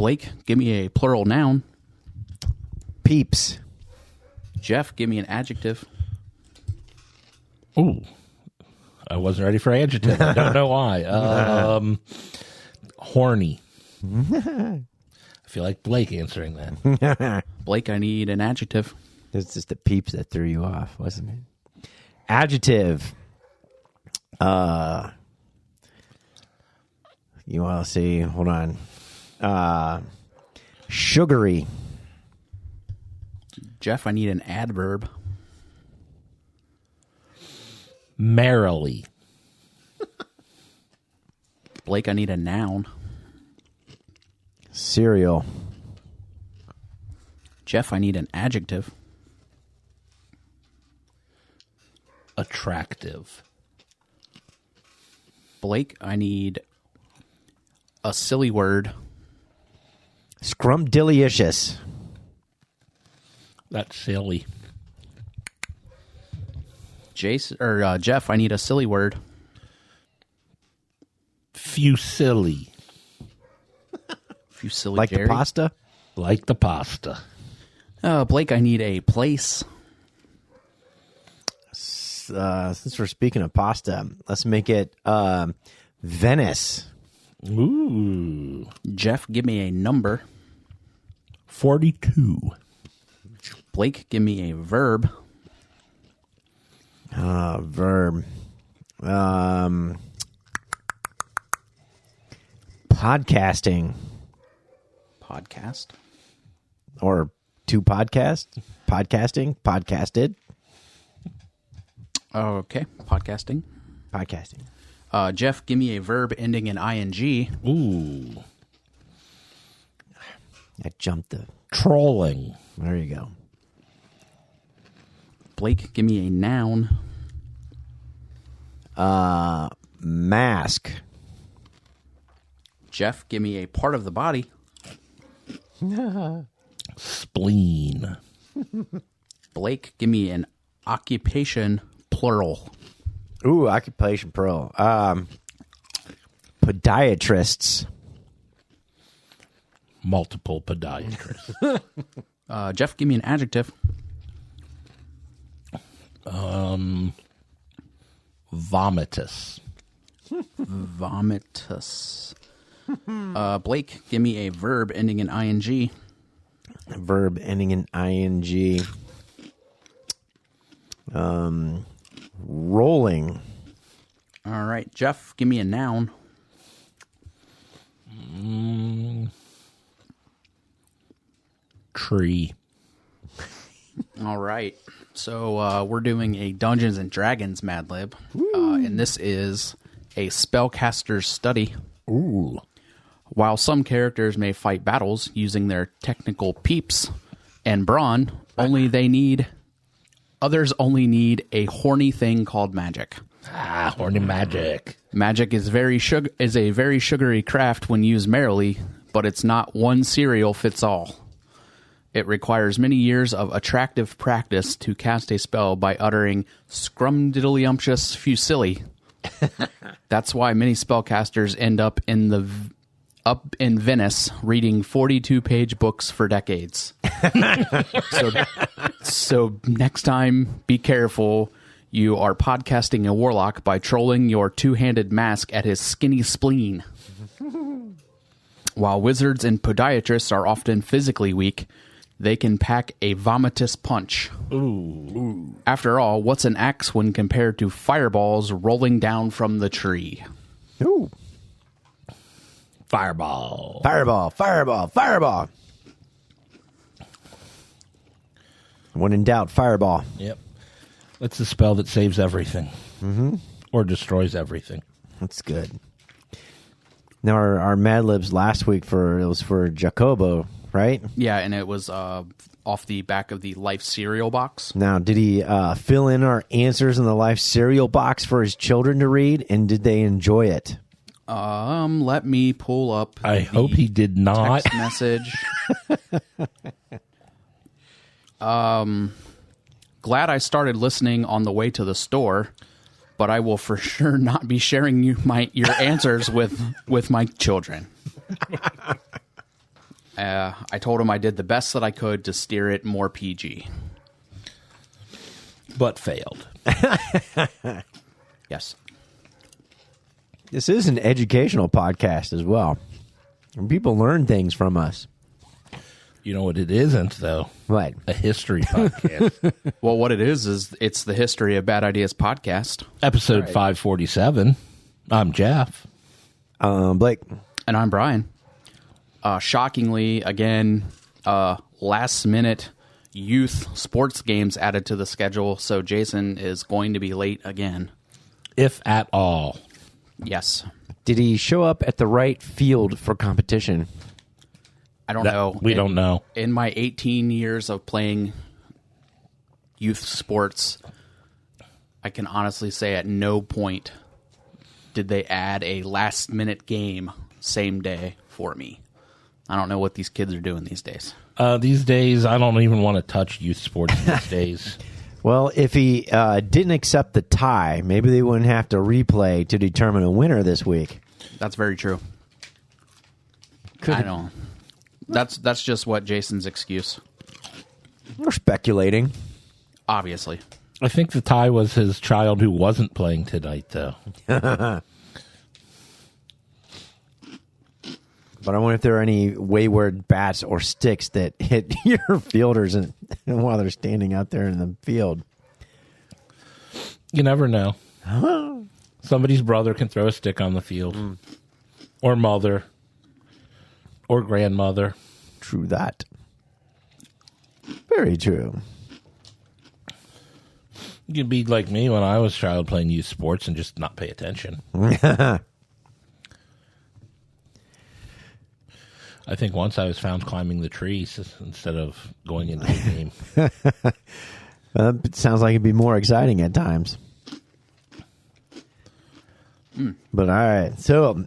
Blake, give me a plural noun. Peeps. Jeff, give me an adjective. Ooh. I wasn't ready for adjective. I don't know why. Horny. I feel like Blake answering that. Blake, I need an adjective. It's just the peeps that threw you off, wasn't it? Adjective. You want to see? Hold on. Sugary. Jeff, I need an adverb. Merrily. Blake, I need a noun. Cereal. Jeff, I need an adjective. Attractive. Blake, I need a silly word. Scrumdiddlyumptious. That's silly. Jeff, I need a silly word. Fusilli. Fusilli, Like Jerry. the pasta? Like the pasta. Blake, I need a place. Since we're speaking of pasta, let's make it Venice. Ooh. Jeff, give me a number. 42. Blake, give me a verb. Verb. Podcasting. Podcast. Or to podcast. Podcasting. Podcasted. Okay, podcasting. Podcasting. Jeff, give me a verb ending in ing. Ooh. I jumped the... Trolling. There you go. Blake, give me a noun. Mask. Jeff, give me a part of the body. Spleen. Blake, give me an occupation, plural. Ooh, occupation pro. Podiatrists. Multiple podiatrists. Jeff, give me an adjective. Vomitous. Vomitous. Blake, give me a verb ending in ing. Verb ending in ing. Rolling. All right, Jeff, give me a noun. Tree. All right, so we're doing a Dungeons and Dragons Mad Lib, and this is a spellcaster's study. Ooh. While some characters may fight battles using their technical peeps and brawn, others only need a horny thing called magic. Horny magic. Magic is a very sugary craft when used merrily, but it's not one cereal fits all. It requires many years of attractive practice to cast a spell by uttering Scrumdiddlyumptious Fusilli. That's why many spellcasters end up in Venice reading 42-page books for decades. So next time, be careful. You are podcasting a warlock by trolling your two-handed mask at his skinny spleen. While wizards and podiatrists are often physically weak, they can pack a vomitous punch. Ooh. After all, what's an axe when compared to fireballs rolling down from the tree? Ooh. Fireball. Fireball. Fireball. Fireball. When in doubt, fireball. Yep. That's the spell that saves everything. Mm-hmm. Or destroys everything. That's good. Now, our Mad Libs last week was for Jacobo, right? Yeah, and it was off the back of the Life cereal box. Now, did he fill in our answers in the Life cereal box for his children to read, and did they enjoy it? Let me pull up. I hope he did not. Text message. Glad I started listening on the way to the store, but I will for sure not be sharing your answers with my children. I told him I did the best that I could to steer it more PG. But failed. Yes. This is an educational podcast as well. And people learn things from us. You know what it isn't, though? What? A history podcast. Well, what it is it's the History of Bad Ideas podcast. Episode 547. I'm Jeff. Blake. And I'm Brian. Shockingly, again, last-minute youth sports games added to the schedule, so Jason is going to be late again. If at all. Yes. Did he show up at the right field for competition? I don't know. We don't know. In my 18 years of playing youth sports, I can honestly say at no point did they add a last-minute game same day for me. I don't know what these kids are doing these days. These days, I don't even want to touch youth sports these days. Well, if he didn't accept the tie, maybe they wouldn't have to replay to determine a winner this week. That's very true. I know. That's just what Jason's excuse. We're speculating. Obviously. I think the tie was his child who wasn't playing tonight, though. But I wonder if there are any wayward bats or sticks that hit your fielders and while they're standing out there in the field. You never know. Somebody's brother can throw a stick on the field. Or mother. Or grandmother. True that. Very true. You could be like me when I was a child playing youth sports and just not pay attention. I think once I was found climbing the trees instead of going into the game. It sounds like it'd be more exciting at times. But all right. So,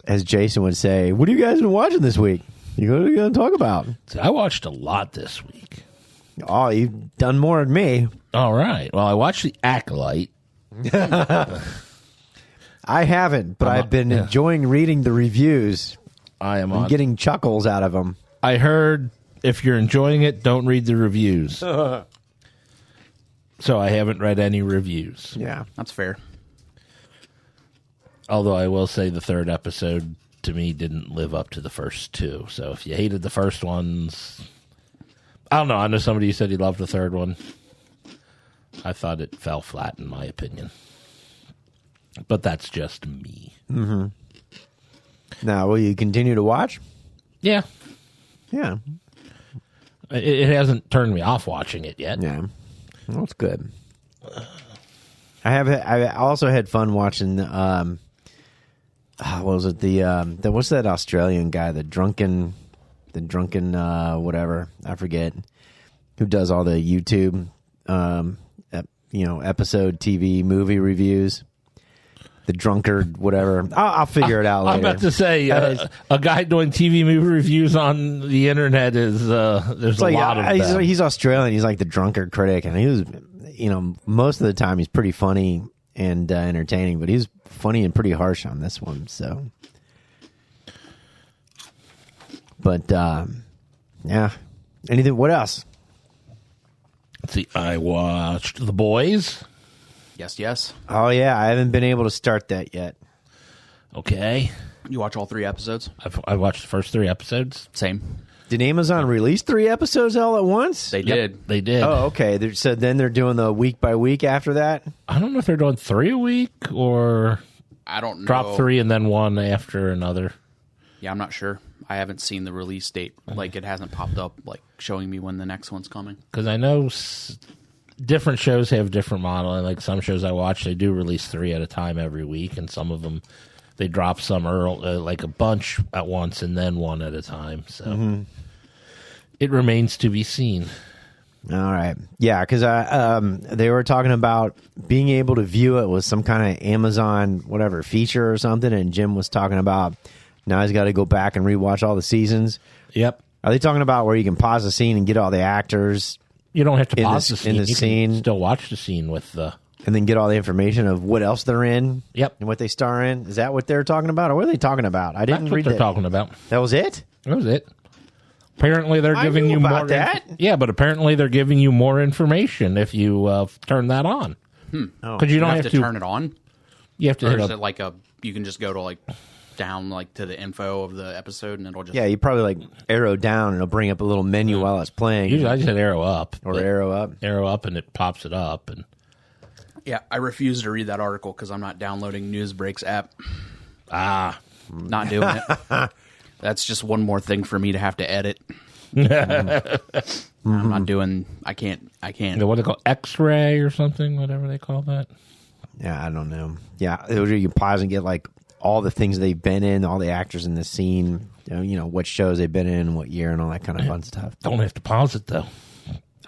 as Jason would say, what have you guys been watching this week? What are you going to talk about? So I watched a lot this week. Oh, you've done more than me. All right. Well, I watched The Acolyte. I haven't, but I've been enjoying reading the reviews. I am and getting chuckles out of them. I heard if you're enjoying it, don't read the reviews. So I haven't read any reviews. Yeah. That's fair. Although I will say the third episode, to me, didn't live up to the first two. So if you hated the first ones... I don't know. I know somebody said he loved the third one. I thought it fell flat, in my opinion. But that's just me. Mm-hmm. Now, will you continue to watch? Yeah. Yeah. It hasn't turned me off watching it yet. Yeah. Well, that's good. I also had fun watching, what was it? What's that Australian guy, the drunken, whatever, I forget, who does all the YouTube, episode TV movie reviews. The drunkard, whatever. I'll figure it out later. I'm about to say, a guy doing TV movie reviews on the internet is, there's a lot of them. He's Australian. He's like the drunkard critic. And he was, most of the time he's pretty funny and entertaining, but he's funny and pretty harsh on this one, so. But, yeah. Anything, what else? Let's see, I watched The Boys. Yes. Oh, yeah. I haven't been able to start that yet. Okay. You watch all 3 episodes? I watched the first 3 episodes. Same. Did Amazon release 3 episodes all at once? They did. They did. Oh, okay. So then they're doing the week by week after that? I don't know if they're doing 3 a week or I don't know. drop 3 and then 1 after another. Yeah, I'm not sure. I haven't seen the release date. Like, it hasn't popped up, like, showing me when the next one's coming. Because I know different shows have different modeling. Like some shows I watch, they do release 3 at a time every week, and some of them they drop some early, like a bunch at once and then 1 at a time. So it remains to be seen. All right. Yeah, because they were talking about being able to view it with some kind of Amazon whatever feature or something, and Jim was talking about now he's got to go back and rewatch all the seasons. Yep. Are they talking about where you can pause the scene and get all the actors? You don't have to In pause the- the scene. in the You scene. can still watch the scene with the and then get all the information of what else they're in. Yep. And what they star in. Is that what they're talking about, or what are they talking about? I didn't That's what read they're that. talking about. That was it. That was it. Apparently, they're I giving knew you about more. that. Yeah, but apparently they're giving you more information if you turn that on. Because you don't have have to turn it on, You have to or hit is a it like you can just go to like down like to the info of the episode and it'll just Yeah, you probably like arrow down and it'll bring up a little menu while it's playing. Usually, I just hit arrow up or arrow up. arrow up, and it pops it up. And Yeah, I refuse to read that article because I'm not downloading Newsbreak's app. Not doing it. That's just one more thing for me to have to edit. I'm not doing. I can't. what they call X-ray or something, whatever they call that. Yeah, I don't know. Yeah, you pause and get like all the things they've been in, all the actors in the scene, what shows they've been in, what year, and all that kind of fun stuff. Don't have to pause it though.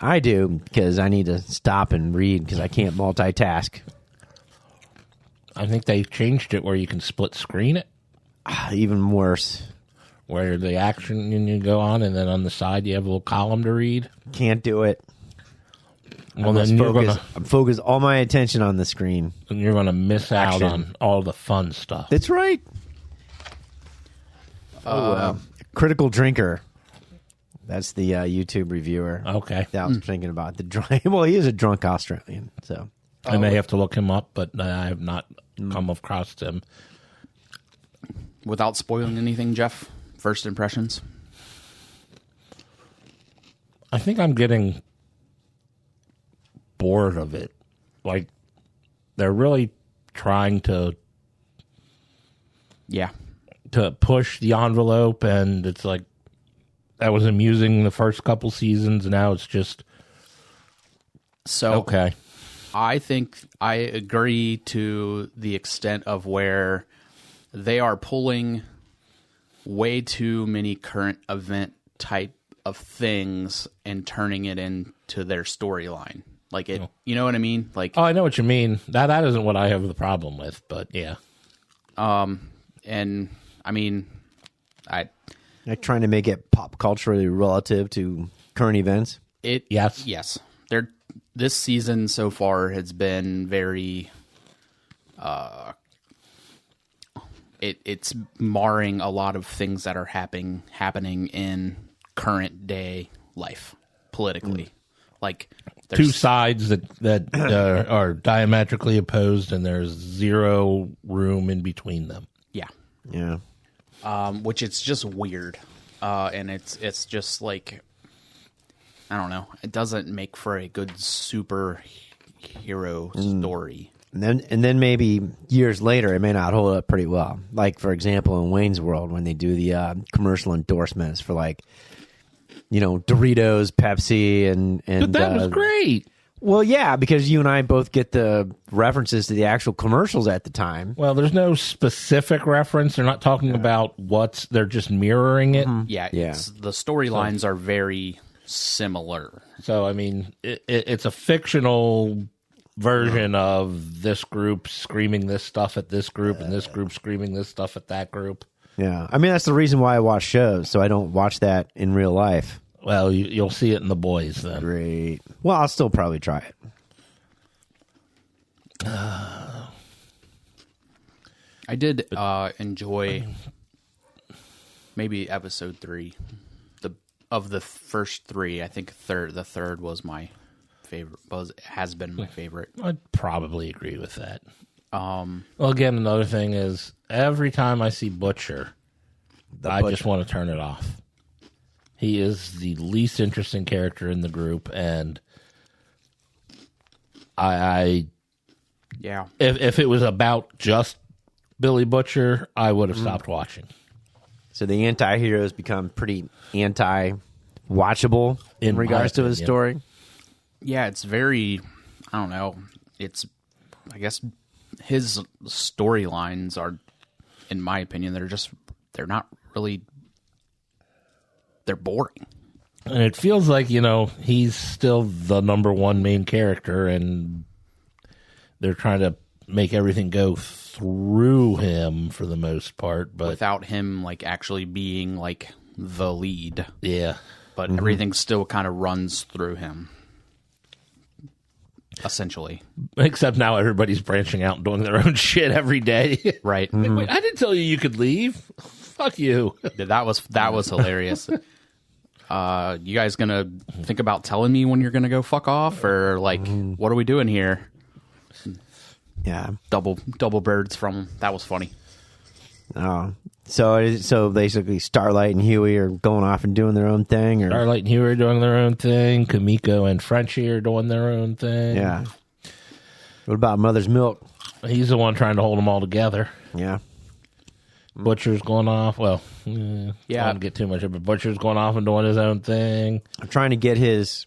I do because I need to stop and read because I can't multitask. I think they changed it where you can split screen it, Even worse. where the action you go on, and then on the side you have a little column to read. Can't do it. Well, then I'm focused all my attention on the screen. you're gonna miss out Action. on all the fun stuff. That's right. Critical Drinker. That's the YouTube reviewer. Okay, That I was thinking about the drunk. Well, he is a drunk Australian, so I may have to look him up, but I have not come across him. Without spoiling anything, Jeff. First impressions. I think I'm getting bored of it. Like, they're really trying to Yeah. push the envelope, and it's like that was amusing the first couple seasons, and now it's just So okay. I think I agree to the extent of where they are pulling way too many current event type of things and turning it into their storyline. Like it, you know what I mean? Like, Oh, I know what you mean. That isn't what I have the problem with, but yeah. and I mean, they're trying to make it pop culturally relative to current events. Yes. This season so far has been very, it's marring a lot of things that are happening in current day life politically. Like Two sides that are diametrically opposed, and there's zero room in between them. yeah, Yeah. which it's just weird, and it's just like I don't know. It doesn't make for a good superhero story. And then maybe years later, it may not hold up pretty well. Like, for example, in Wayne's World, when they do the commercial endorsements for, like, Doritos, Pepsi, and But that was great. Well, yeah, because you and I both get the references to the actual commercials at the time. Well, there's no specific reference. They're not talking about they're just mirroring it. Yeah, Yeah. the storylines are very similar. So, I mean, it's a fictional version of this group screaming this stuff at this group and this group screaming this stuff at that group. Yeah. I mean, that's the reason why I watch shows, so I don't watch that in real life. Well, you'll see it in The Boys then. Great. Well, I'll still probably try it. I did enjoy maybe episode 3 of the first 3. I think the third was my favorite. Has been my favorite. I'd probably agree with that. Well, again, another thing is every time I see Butcher, I just want to turn it off. He is the least interesting character in the group, and I Yeah, if it was about just Billy Butcher, I would have stopped watching. So the anti-heroes become pretty anti-watchable in my regards to his opinion. story. yeah. It's very. I don't know. It's. I guess his storylines are, in my opinion, they're not really. They're boring. And it feels like, he's still the number one main character, and they're trying to make everything go through him for the most part. But Without him, like, actually being, like, the lead. yeah. But everything still kind of runs through him. essentially. Except now everybody's branching out and doing their own shit every day. Right. Like, wait, I didn't tell you could leave. Fuck you. That was hilarious. You guys gonna think about telling me when you're gonna go fuck off, or like, what are we doing here? Yeah. Double birds from 'em. That was funny. Oh, so basically, Starlight and Huey are going off and doing their own thing, or Starlight and Huey are doing their own thing. Kamiko and Frenchie are doing their own thing. yeah. What about Mother's Milk? He's the one trying to hold them all together. Yeah. Butcher's going off. Well, Yeah. I don't get too much of it. Butcher's going off and doing his own thing. I'm trying to get his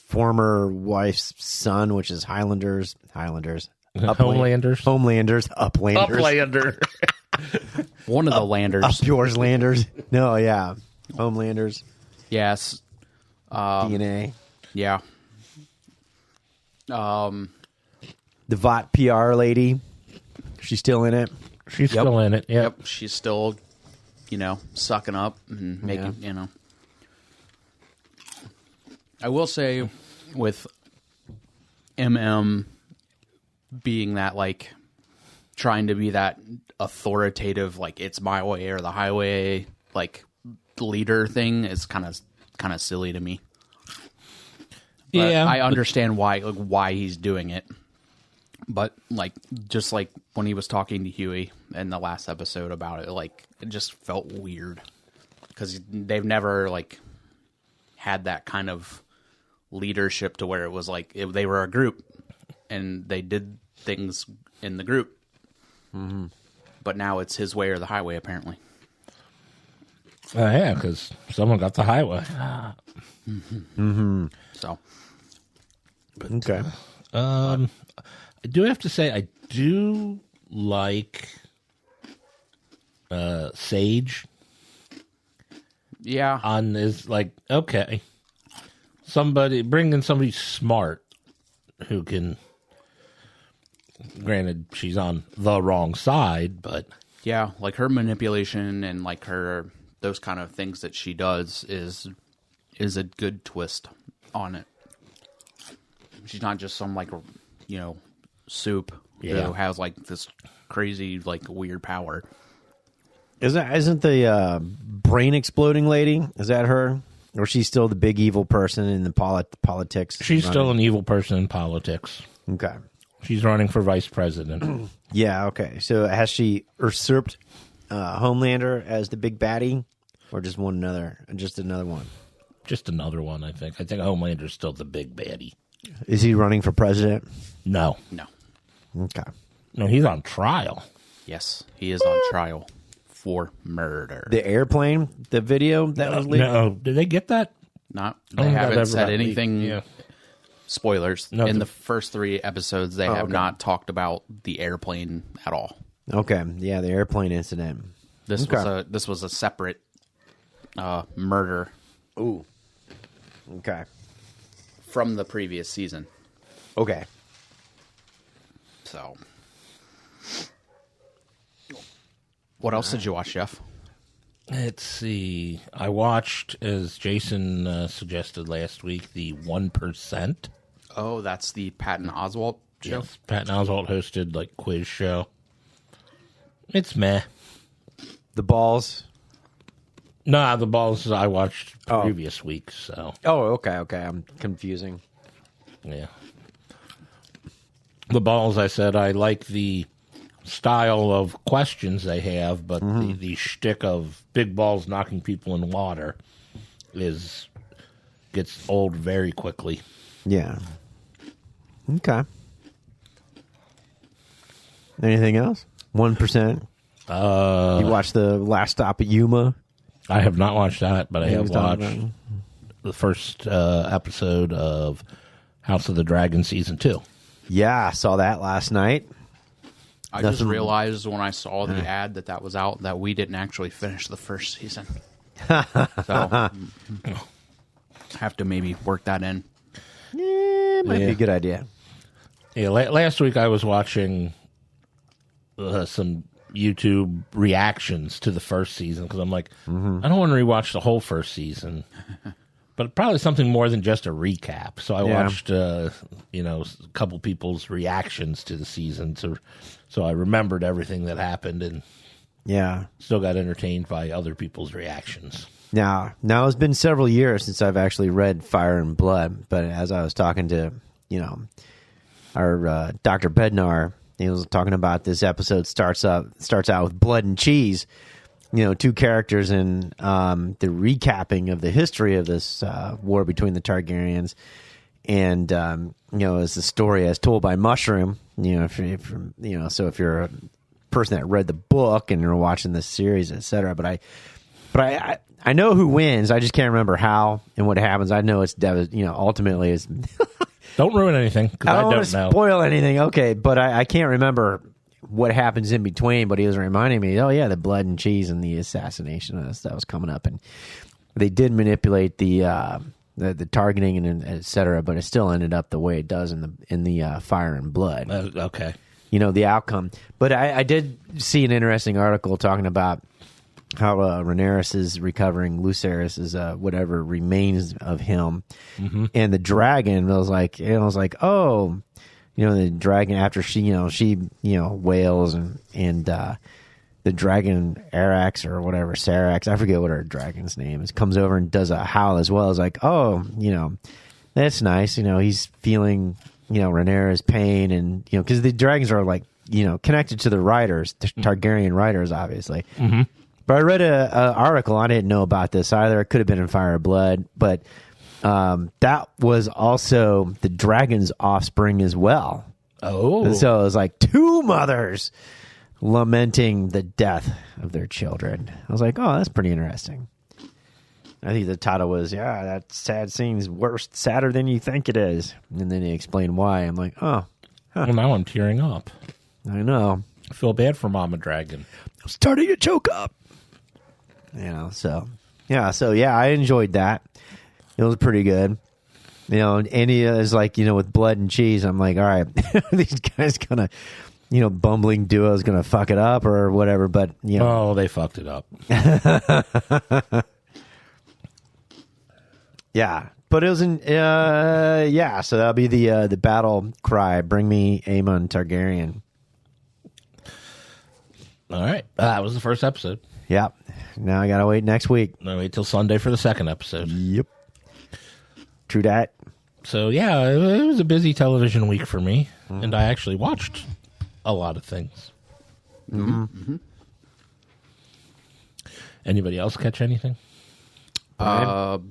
former wife's son, which is Homelanders, Homelanders. Uplanders, Uplander. One of the landers. Up yours, Landers. No, yeah, Homelanders. Yes. DNA. Yeah. The VOT PR lady. She's still in it. She's still in it. Yep. She's still, sucking up and making, I will say with MM being that, like, trying to be that authoritative, like, it's my way or the highway, like, leader thing is kind of silly to me. But Yeah. I understand why he's doing it. But, like, just like when he was talking to Huey in the last episode about it, like, it just felt weird. Because they've never, like, had that kind of leadership to where it was like they were a group and they did things in the group. Mm-hmm. But now it's his way or the highway, apparently. Yeah, because someone got the highway. Mm-hmm. So. Okay. I do have to say, I do like Sage. Yeah. On is like, okay, bring in somebody smart who can. Granted, she's on the wrong side, but yeah, like her manipulation and like those kind of things that she does is a good twist on it. She's not just some like soup who has like this crazy like weird power. Isn't the brain exploding lady? Is that her, or she's still the big evil person in the politics? She's still an evil person in politics. Okay. She's running for vice president. Yeah. Okay. So has she usurped Homelander as the big baddie, or just another one? Just another one, I think. I think Homelander's still the big baddie. Is he running for president? No. Okay. No, he's on trial. Yes, he is on trial for murder. The airplane, the video that was leaked? No, did they get that? They haven't said anything. Yeah. Spoilers. No, in the first 3 episodes, they have not talked about the airplane at all. Okay. Yeah, the airplane incident. This was a separate murder. Ooh. Okay. From the previous season. Okay. So, what else did you watch, Jeff? Let's see. I watched, as Jason suggested last week, the 1%. Oh, that's the Patton Oswalt show? Yes, Patton Oswalt hosted, like, quiz show. It's meh. The balls. Nah, the balls I watched previous week, so. Oh, okay. I'm confusing. Yeah. The balls, I said, I like the style of questions they have, but the shtick of big balls knocking people in water gets old very quickly. Yeah. Okay. Anything else? 1%. You watched the Last Stop at Yuma? I have not watched that, but I have watched about the first episode of House of the Dragon Season 2. Yeah, I saw that last night. I just realized when I saw the ad that was out that we didn't actually finish the first season. So, have to maybe work that in. Yeah, might be a good idea. Yeah, last week I was watching some YouTube reactions to the first season because I'm like, I don't want to rewatch the whole first season. but probably something more than just a recap. So I Yeah. watched, a couple people's reactions to the season, so I remembered everything that happened, and Yeah. still got entertained by other people's reactions. Now it's been several years since I've actually read Fire and Blood, but as I was talking to, our Dr. Bednar, he was talking about this episode starts out with blood and cheese, two characters in the recapping of the history of this war between the Targaryens, and as the story as told by Mushroom, so if you're a person that read the book and you're watching this series, etc. But I know who wins. I just can't remember how and what happens. I know it's ultimately it's. Don't ruin anything, because I don't want to know. spoil anything. Okay, but I can't remember what happens in between. But he was reminding me, oh yeah, the blood and cheese and the assassination that was coming up, and they did manipulate the targeting and et cetera. But it still ended up the way it does in the Fire and Blood. Okay, the outcome. But I did see an interesting article talking about how Rhaenyra is recovering Lucerys's whatever remains of him, and the dragon. I was like, oh, the dragon after she wails and the dragon Arax or whatever Sarax, I forget what her dragon's name is, comes over and does a howl as well. I was like, oh, that's nice. He's feeling Rhaenyra's pain, and because the dragons are like connected to the riders, the Targaryen riders, obviously. Mm-hmm. But I read an article. I didn't know about this either. It could have been in Fire and Blood, but that was also the dragon's offspring as well. Oh, and so it was like two mothers lamenting the death of their children. I was like, oh, that's pretty interesting. I think the title was, that sad scene's sadder than you think it is. And then they explained why. I'm like, oh. Huh. Well, now I'm tearing up. I know. I feel bad for Mama Dragon. I'm starting to choke up. I enjoyed that. It was pretty good. And he is like, with blood and cheese, I'm like, all right, these guys gonna, bumbling duo is gonna fuck it up or whatever, but, Oh, they fucked it up. Yeah, but it was so that'll be the battle cry, bring me Aemon Targaryen. All right. That was the first episode. Yep. Now I gotta wait next week. I wait till Sunday for the second episode. Yep. True that. So, yeah, it was a busy television week for me, and I actually watched a lot of things. Mm-hmm. Mm-hmm. Anybody else catch anything? Obviously,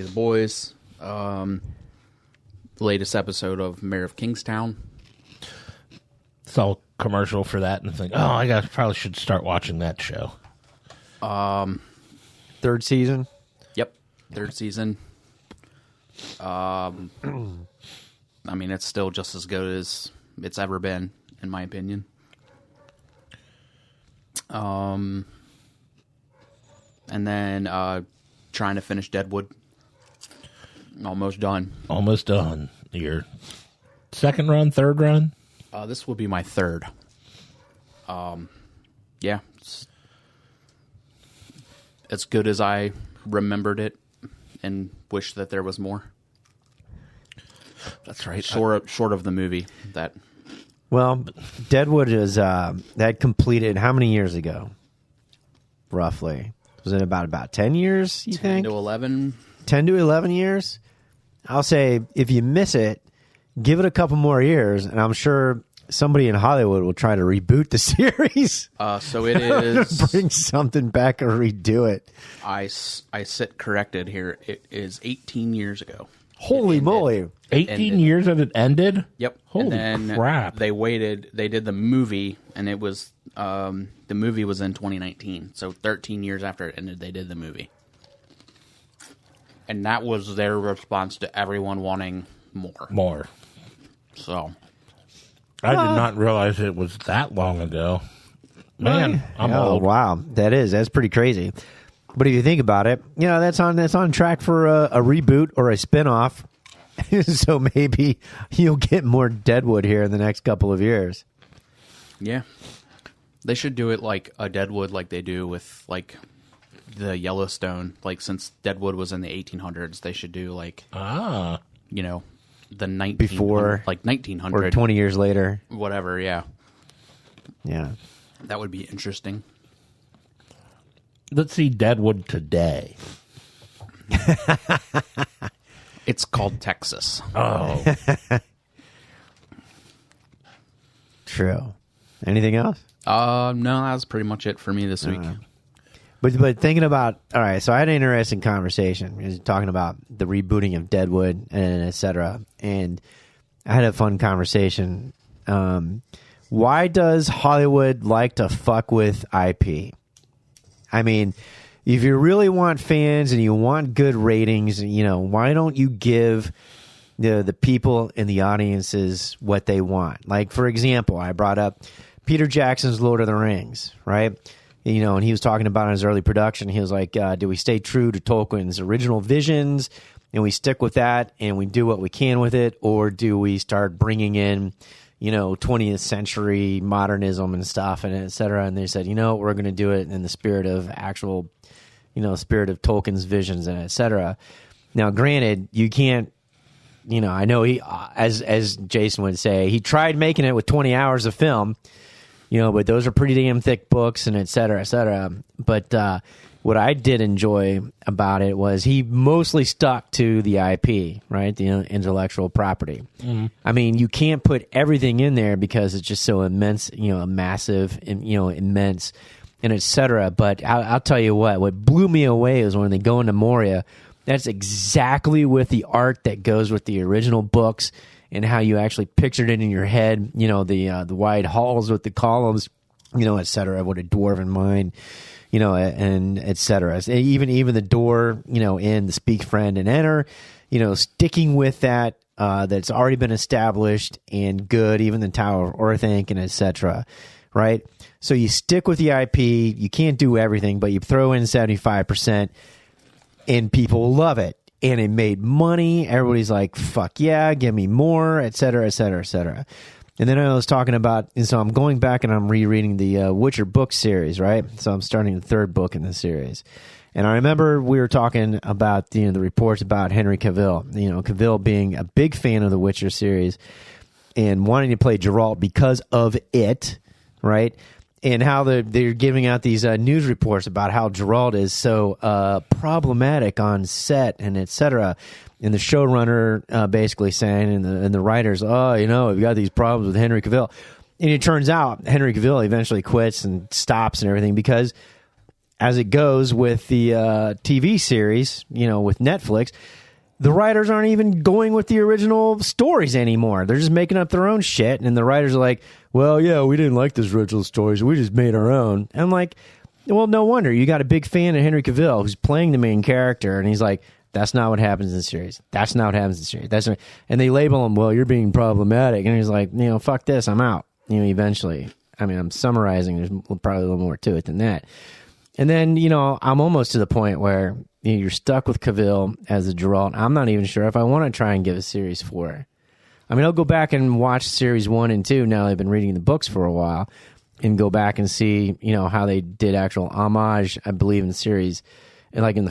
The Boys. The latest episode of Mayor of Kingstown. Saw a commercial for that and think, probably should start watching that show. Third season? Yep, third season. It's still just as good as it's ever been, in my opinion. And then trying to finish Deadwood. Almost done. Almost done. Your second run, third run? This will be my third. Yeah. It's as good as I remembered it and wish that there was more. That's right. Short of the movie. Well, Deadwood is that completed how many years ago? Roughly. Was it about 10 years, you 10 think? 10 to 11. 10 to 11 years? I'll say if you miss it, give it a couple more years, and I'm sure somebody in Hollywood will try to reboot the series. So it is... Bring something back or redo it. I sit corrected here. It is 18 years ago. Holy moly. 18 years that it ended? Yep. Holy and then crap. They waited. They did the movie, and it was... the movie was in 2019. So 13 years after it ended, they did the movie. And that was their response to everyone wanting more. More. So... I did not realize it was that long ago. Man, I'm old. Wow, that's pretty crazy. But if you think about it, that's on track for a reboot or a spinoff. So maybe you'll get more Deadwood here in the next couple of years. Yeah, they should do it like a Deadwood, like they do with like the Yellowstone. Like, since Deadwood was in the 1800s, they should do like you know, the 1900 or 20 years later, whatever. Yeah, that would be interesting. Let's see Deadwood today. It's called Texas. Oh. True. Anything else? No, that's pretty much it for me this week. But thinking about, all right, so I had an interesting conversation. We were talking about the rebooting of Deadwood and et cetera. And I had a fun conversation. Why does Hollywood like to fuck with IP? I mean, if you really want fans and you want good ratings, why don't you give the people in the audiences what they want? Like, for example, I brought up Peter Jackson's Lord of the Rings, right? And he was talking about in his early production, he was like, do we stay true to Tolkien's original visions and we stick with that and we do what we can with it? Or do we start bringing in 20th century modernism and stuff and et cetera? And they said, we're going to do it in the spirit of actual, spirit of Tolkien's visions and et cetera. Now, granted, you can't, I know he, as Jason would say, he tried making it with 20 hours of film, but those are pretty damn thick books and et cetera, et cetera. But what I did enjoy about it was he mostly stuck to the IP, right? The intellectual property. Mm-hmm. I mean, you can't put everything in there because it's just so immense, massive, immense, and et cetera. But I'll tell you what blew me away is when they go into Moria, that's exactly with the art that goes with the original books and how you actually pictured it in your head, the wide halls with the columns, et cetera, what a dwarven mind, and et cetera. Even the door, in the Speak Friend and Enter, sticking with that, that's already been established and good, even the Tower of Orthanc and et cetera, right? So you stick with the IP, you can't do everything, but you throw in 75%, and people love it. And it made money. Everybody's like, fuck yeah, give me more, et cetera, et cetera, et cetera. And then I was talking about, and so I'm going back and I'm rereading the Witcher book series, right? So I'm starting the third book in the series. And I remember we were talking about the reports about Henry Cavill, Cavill being a big fan of the Witcher series and wanting to play Geralt because of it, right? And how they're giving out these news reports about how Geralt is so problematic on set and et cetera. And the showrunner basically saying, and the writers, we've got these problems with Henry Cavill. And it turns out Henry Cavill eventually quits and stops and everything because as it goes with the TV series, with Netflix, the writers aren't even going with the original stories anymore. They're just making up their own shit. And the writers are like, well, yeah, we didn't like those original stories. We just made our own. And I'm like, well, no wonder. You got a big fan of Henry Cavill who's playing the main character. And he's like, that's not what happens in the series. That's not what happens in the series. And they label him, well, you're being problematic. And he's like, fuck this. I'm out. Eventually. I mean, I'm summarizing. There's probably a little more to it than that. And then, I'm almost to the point where you're stuck with Cavill as a Geralt. I'm not even sure if I want to try and give a series 4. I mean, I'll go back and watch series 1 and 2 now that I've been reading the books for a while and go back and see, how they did actual homage, I believe, in the series. And like in the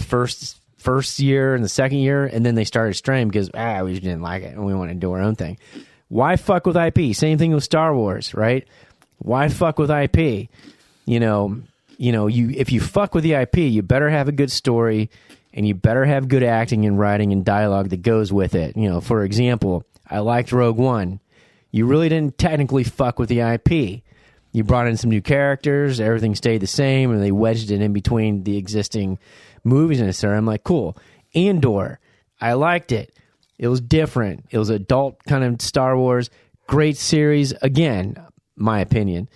first year and the second year, and then they started straying because, we just didn't like it and we wanted to do our own thing. Why fuck with IP? Same thing with Star Wars, right? Why fuck with IP? If you fuck with the IP, you better have a good story and you better have good acting and writing and dialogue that goes with it. For example, I liked Rogue One. You really didn't technically fuck with the IP. You brought in some new characters, everything stayed the same, and they wedged it in between the existing movies and stuff. I'm like, cool. Andor, I liked it. It was different. It was adult kind of Star Wars. Great series. Again, my opinion.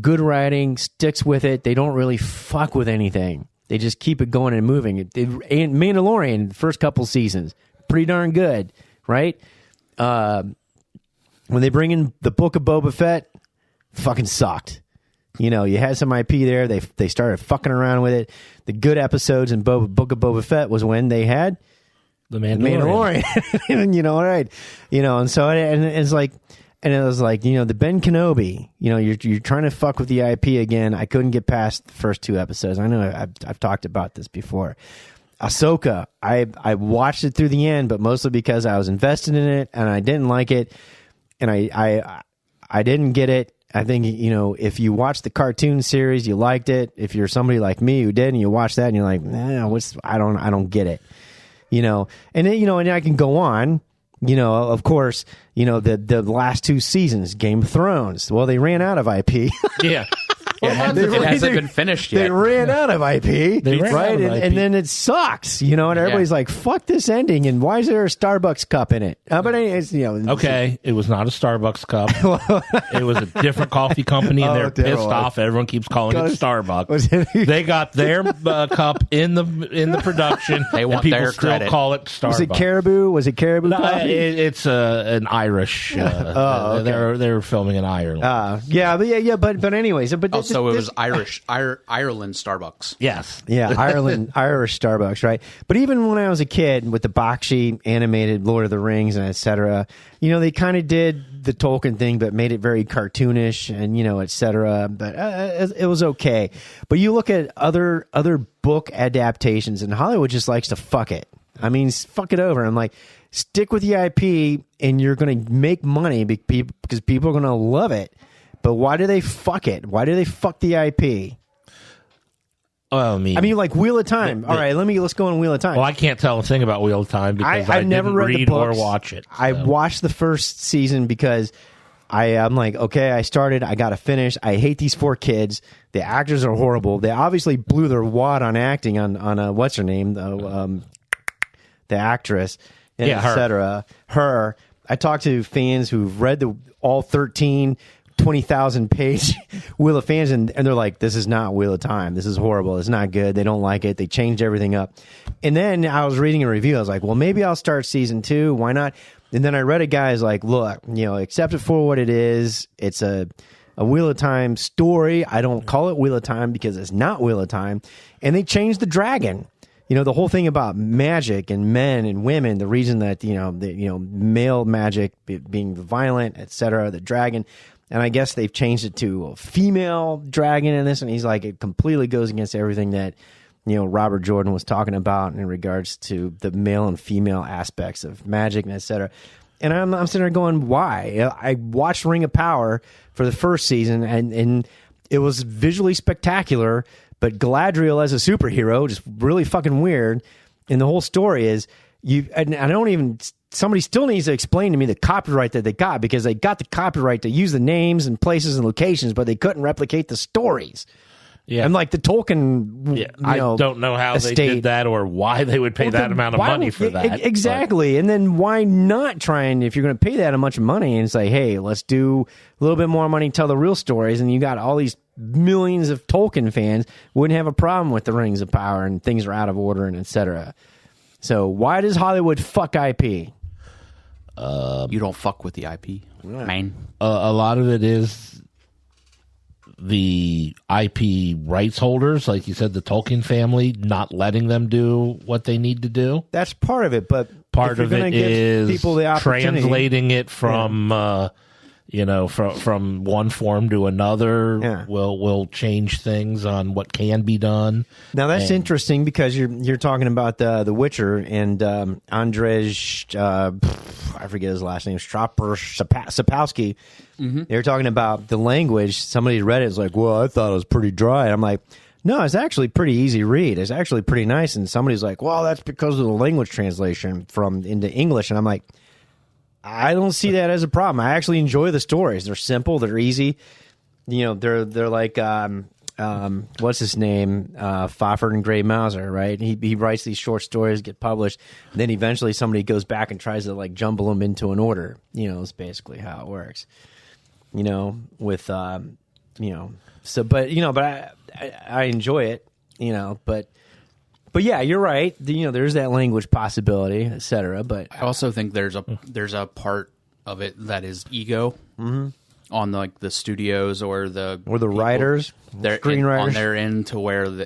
Good writing, sticks with it. They don't really fuck with anything. They just keep it going and moving. And Mandalorian, the first couple seasons, pretty darn good, right? When they bring in the Book of Boba Fett, fucking sucked. You had some IP there. They started fucking around with it. The good episodes in Book of Boba Fett was when they had the Mandalorian. All right. And so and it's like, And it was like, the Ben Kenobi, you're trying to fuck with the IP again. I couldn't get past the first 2 episodes. I know I've talked about this before. Ahsoka, I watched it through the end, but mostly because I was invested in it and I didn't like it, and I didn't get it. I think, if you watch the cartoon series, you liked it. If you're somebody like me who did, and you watch that and you're like, nah, I don't get it, and then, and I can go on. Of course, the last 2 seasons, Game of Thrones. Well, they ran out of IP. Yeah. It hasn't been finished yet. They ran out of IP, right? And then it sucks, and everybody's like, "Fuck this ending!" And why is there a Starbucks cup in it? But anyways, okay, it was not a Starbucks cup. It was a different coffee company, and they're pissed off. Everyone keeps calling it Starbucks. They got their cup in the production. They want and people their still credit. Call it Starbucks. Was it Caribou? Was it Caribou coffee? It's an Irish. Okay. They're filming in Ireland. But anyways, So it was Ireland Starbucks. Yes. Yeah, Irish Starbucks, right? But even when I was a kid with the Bakshi animated Lord of the Rings and etc., they kind of did the Tolkien thing, but made it very cartoonish and etc. But it was okay. But you look at other book adaptations, and Hollywood just likes to fuck it. I mean, fuck it over. I'm like, stick with the IP, and you're going to make money because people are going to love it. But why do they fuck it? Why do they fuck the IP? Well, I mean, like Wheel of Time. All right, let's go on Wheel of Time. Well, I can't tell a thing about Wheel of Time because I never didn't read read the books. or watch it. So. I watched the first season because I'm like, okay, I started. I got to finish. I hate these 4 kids. The actors are horrible. They obviously blew their wad on acting on what's her name, the actress, and etc. Her. I talked to fans who've read all 20,000 page Wheel of Fans, and they're like, this is not Wheel of Time. This is horrible. It's not good. They don't like it. They changed everything up. And then I was reading a review. I was like, well, maybe I'll start season 2. Why not? And then I read a guy's like, look, accept it for what it is. It's a Wheel of Time story. I don't call it Wheel of Time because it's not Wheel of Time. And they changed the dragon. The whole thing about magic and men and women, the reason that, male magic being violent, etc., the dragon. And I guess they've changed it to a female dragon in this. And he's like, it completely goes against everything that, Robert Jordan was talking about in regards to the male and female aspects of magic and etc. And I'm sitting there going, why? I watched Ring of Power for the first season, and it was visually spectacular, but Galadriel as a superhero, just really fucking weird. And the whole story is, somebody still needs to explain to me the copyright that they got, because they got the copyright to use the names and places and locations, but they couldn't replicate the stories. Yeah. And like the Tolkien, I don't know how estate, they did that or why they would pay that amount of money for that. Exactly. And then why not try and, if you're going to pay that much money and say, hey, let's do a little bit more money, tell the real stories, and you got all these millions of Tolkien fans wouldn't have a problem with the Rings of Power and things are out of order and etc. So why does Hollywood fuck IP? You don't fuck with the IP, man. A lot of it is the IP rights holders, like you said, the Tolkien family, not letting them do what they need to do. That's part of it, but part of it is people the translating it from from one form to another will change things on what can be done. Now that's interesting because you're talking about the Witcher and Andrzej, I forget his last name, Sapkowski. Mm-hmm. They were talking about the language. Somebody read it, was like, well, I thought it was pretty dry. I'm like, no, it's actually pretty easy read. It's actually pretty nice. And somebody's like, well, that's because of the language translation into English. And I'm like, I don't see that as a problem. I actually enjoy the stories. They're simple. They're easy. They're like, what's his name? Fafhrd and Gray Mouser, right? He writes these short stories, get published, and then eventually somebody goes back and tries to like jumble them into an order. It's basically how it works. With so, but I enjoy it. But yeah, you're right. There's that language possibility, etc. But I also think there's a part of it that is ego on like the studios or the writers, screenwriters on their end, to where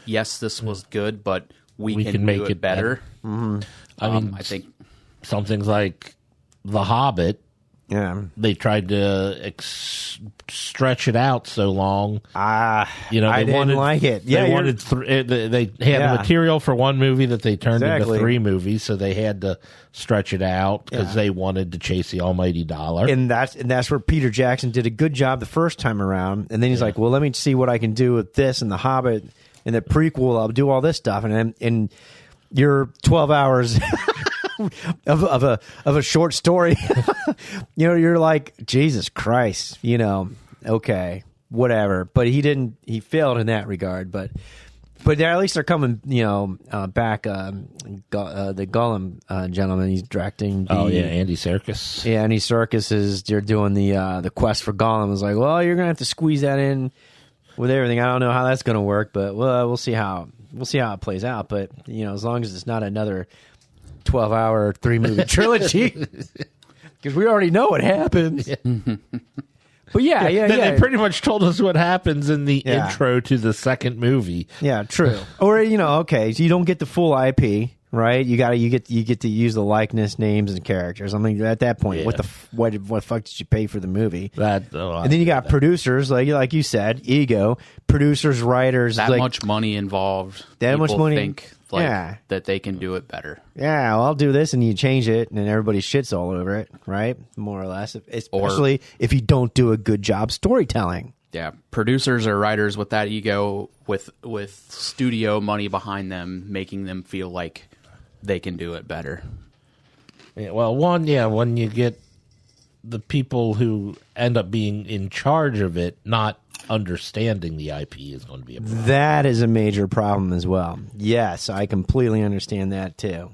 yes, this was good, but we can make it better. Mm-hmm. I think some things like The Hobbit they tried to stretch it out so long. I They didn't like it. Yeah, they wanted they had the material for one movie that they turned into 3 movies, so they had to stretch it out because they wanted to chase the almighty dollar. And that's where Peter Jackson did a good job the first time around, and then he's like, well, let me see what I can do with this and the Hobbit and the prequel. I'll do all this stuff, and you're 12 hours of a short story. You're like, Jesus Christ, okay, whatever. But he failed in that regard. But at least they're coming, back. The Gollum gentleman, he's directing. Andy Serkis. Yeah, Andy Serkis they're doing the quest for Gollum. It's like, well, you're gonna have to squeeze that in with everything. I don't know how that's gonna work, but we'll see how it plays out. But as long as it's not another 12-hour 3-movie trilogy, because we already know what happens. Yeah. But They pretty much told us what happens in the intro to the second movie. Yeah, true. Or okay, so you don't get the full IP, right? You get to use the likeness, names, and characters. I mean, at that point, what the fuck did you pay for the movie? And then you got producers, like you said, ego producers, writers. That much money involved. That much money. Think that they can do it better. Yeah, well, I'll do this, and you change it, and then everybody shits all over it, right? More or less, especially if you don't do a good job storytelling. Yeah, producers or writers with that ego, with studio money behind them, making them feel like they can do it better. Yeah, well, when you get the people who end up being in charge of it not understanding the IP is going to be a problem. That is a major problem as well. Yes, I completely understand that too.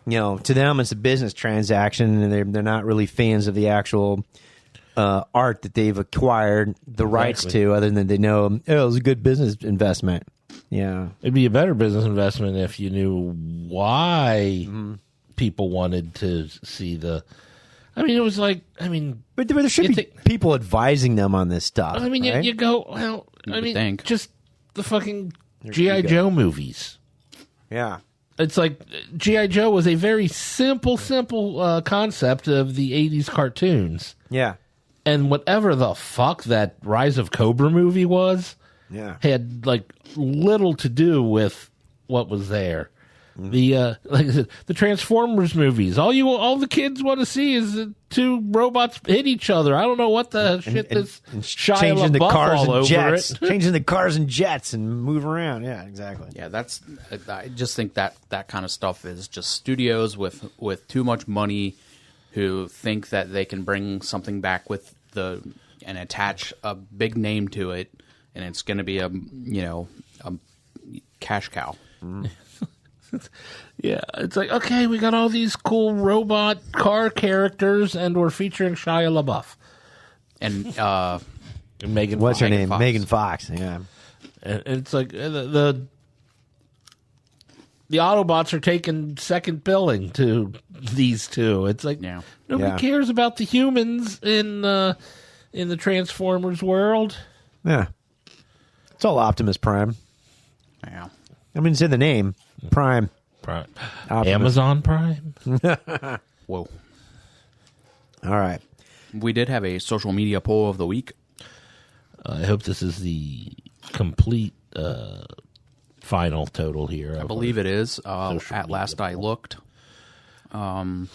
To them it's a business transaction, and they're not really fans of the actual art that they've acquired the rights to, other than they know it was a good business investment. Yeah, it'd be a better business investment if you knew why people wanted to see the. But there should be people advising them on this stuff. Right? you go, well, just the fucking G.I. Joe movies. Yeah. It's like G.I. Joe was a very simple concept of the 80s cartoons. Yeah. And whatever the fuck that Rise of Cobra movie was, had little to do with what was there. The like I said, the Transformers movies. All the kids want to see is the 2 robots hit each other. I don't know what the shit this Shia changing the LaBeouf cars all and over jets, it. changing the cars and jets and move around. Yeah, exactly. Yeah, I just think that kind of stuff is just studios with too much money who think that they can bring something back and attach a big name to it, and it's going to be a cash cow. Yeah, it's like, okay, we got all these cool robot car characters, and we're featuring Shia LaBeouf and Megan. What's her name? Fox. Megan Fox. Yeah, and it's like the Autobots are taking second billing to these 2. It's like nobody cares about the humans in the Transformers world. Yeah, it's all Optimus Prime. Yeah. It's in the name. Prime. Amazon Prime. Whoa. All right. We did have a social media poll of the week. I hope this is the complete final total here. I believe it is. At last I looked. The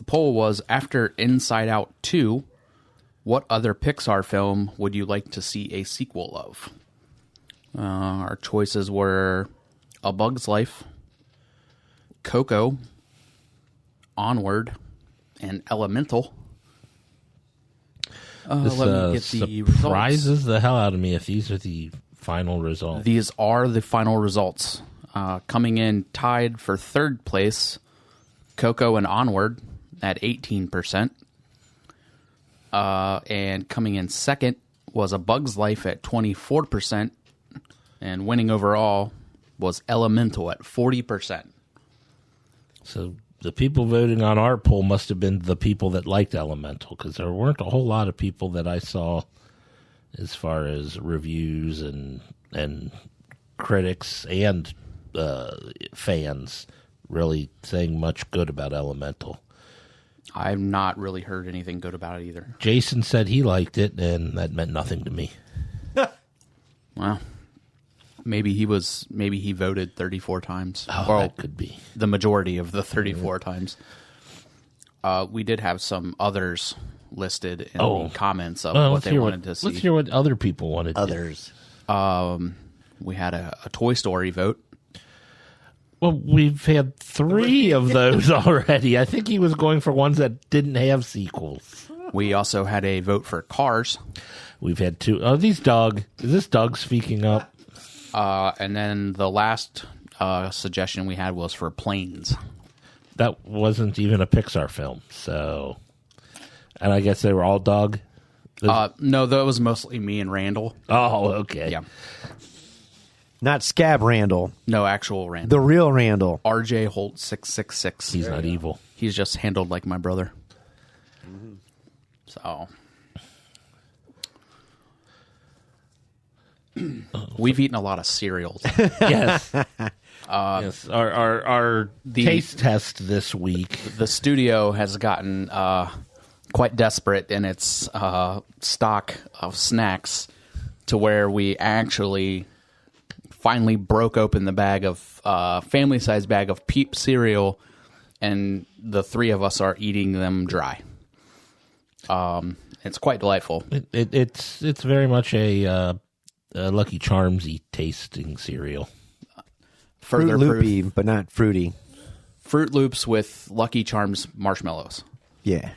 poll was, after Inside Out 2, what other Pixar film would you like to see a sequel of? Our choices were A Bug's Life, Coco, Onward, and Elemental. This let me get the surprises results. the hell out of me if these are the final results. These are the final results. Coming in tied for third place, Coco and Onward at 18%. And coming in second was A Bug's Life at 24%. And winning overall was Elemental at 40%. So the people voting on our poll must have been the people that liked Elemental, because there weren't a whole lot of people that I saw as far as reviews and critics and fans really saying much good about Elemental. I've not really heard anything good about it either. Jason said he liked it, and that meant nothing to me. Well, maybe he voted 34 times. Oh, Well, that could be. the majority of the 34 times. We did have some others listed in the comments of what they wanted to see. Let's hear what other people wanted. Others. We had a Toy Story vote. Well, we've had 3 of those already. I think he was going for ones that didn't have sequels. We also had a vote for Cars. We've had 2. Oh, is this Doug speaking up? And then the last suggestion we had was for Planes. That wasn't even a Pixar film, so... And I guess they were all Doug? No, that was mostly me and Randall. Oh, okay. Yeah. Not Scab Randall. No, actual Randall. The real Randall. RJ Holt 666. He's not evil. He's just handled like my brother. So... We've eaten a lot of cereals. Yes. Yes. Our taste test this week. The studio has gotten quite desperate in its stock of snacks to where we actually finally broke open the bag of family-sized bag of Peep cereal, and the 3 of us are eating them dry. It's quite delightful. It's very much a Lucky Charms-y tasting cereal. Fruit Loopy, but not fruity. Fruit Loops with Lucky Charms marshmallows. Yeah.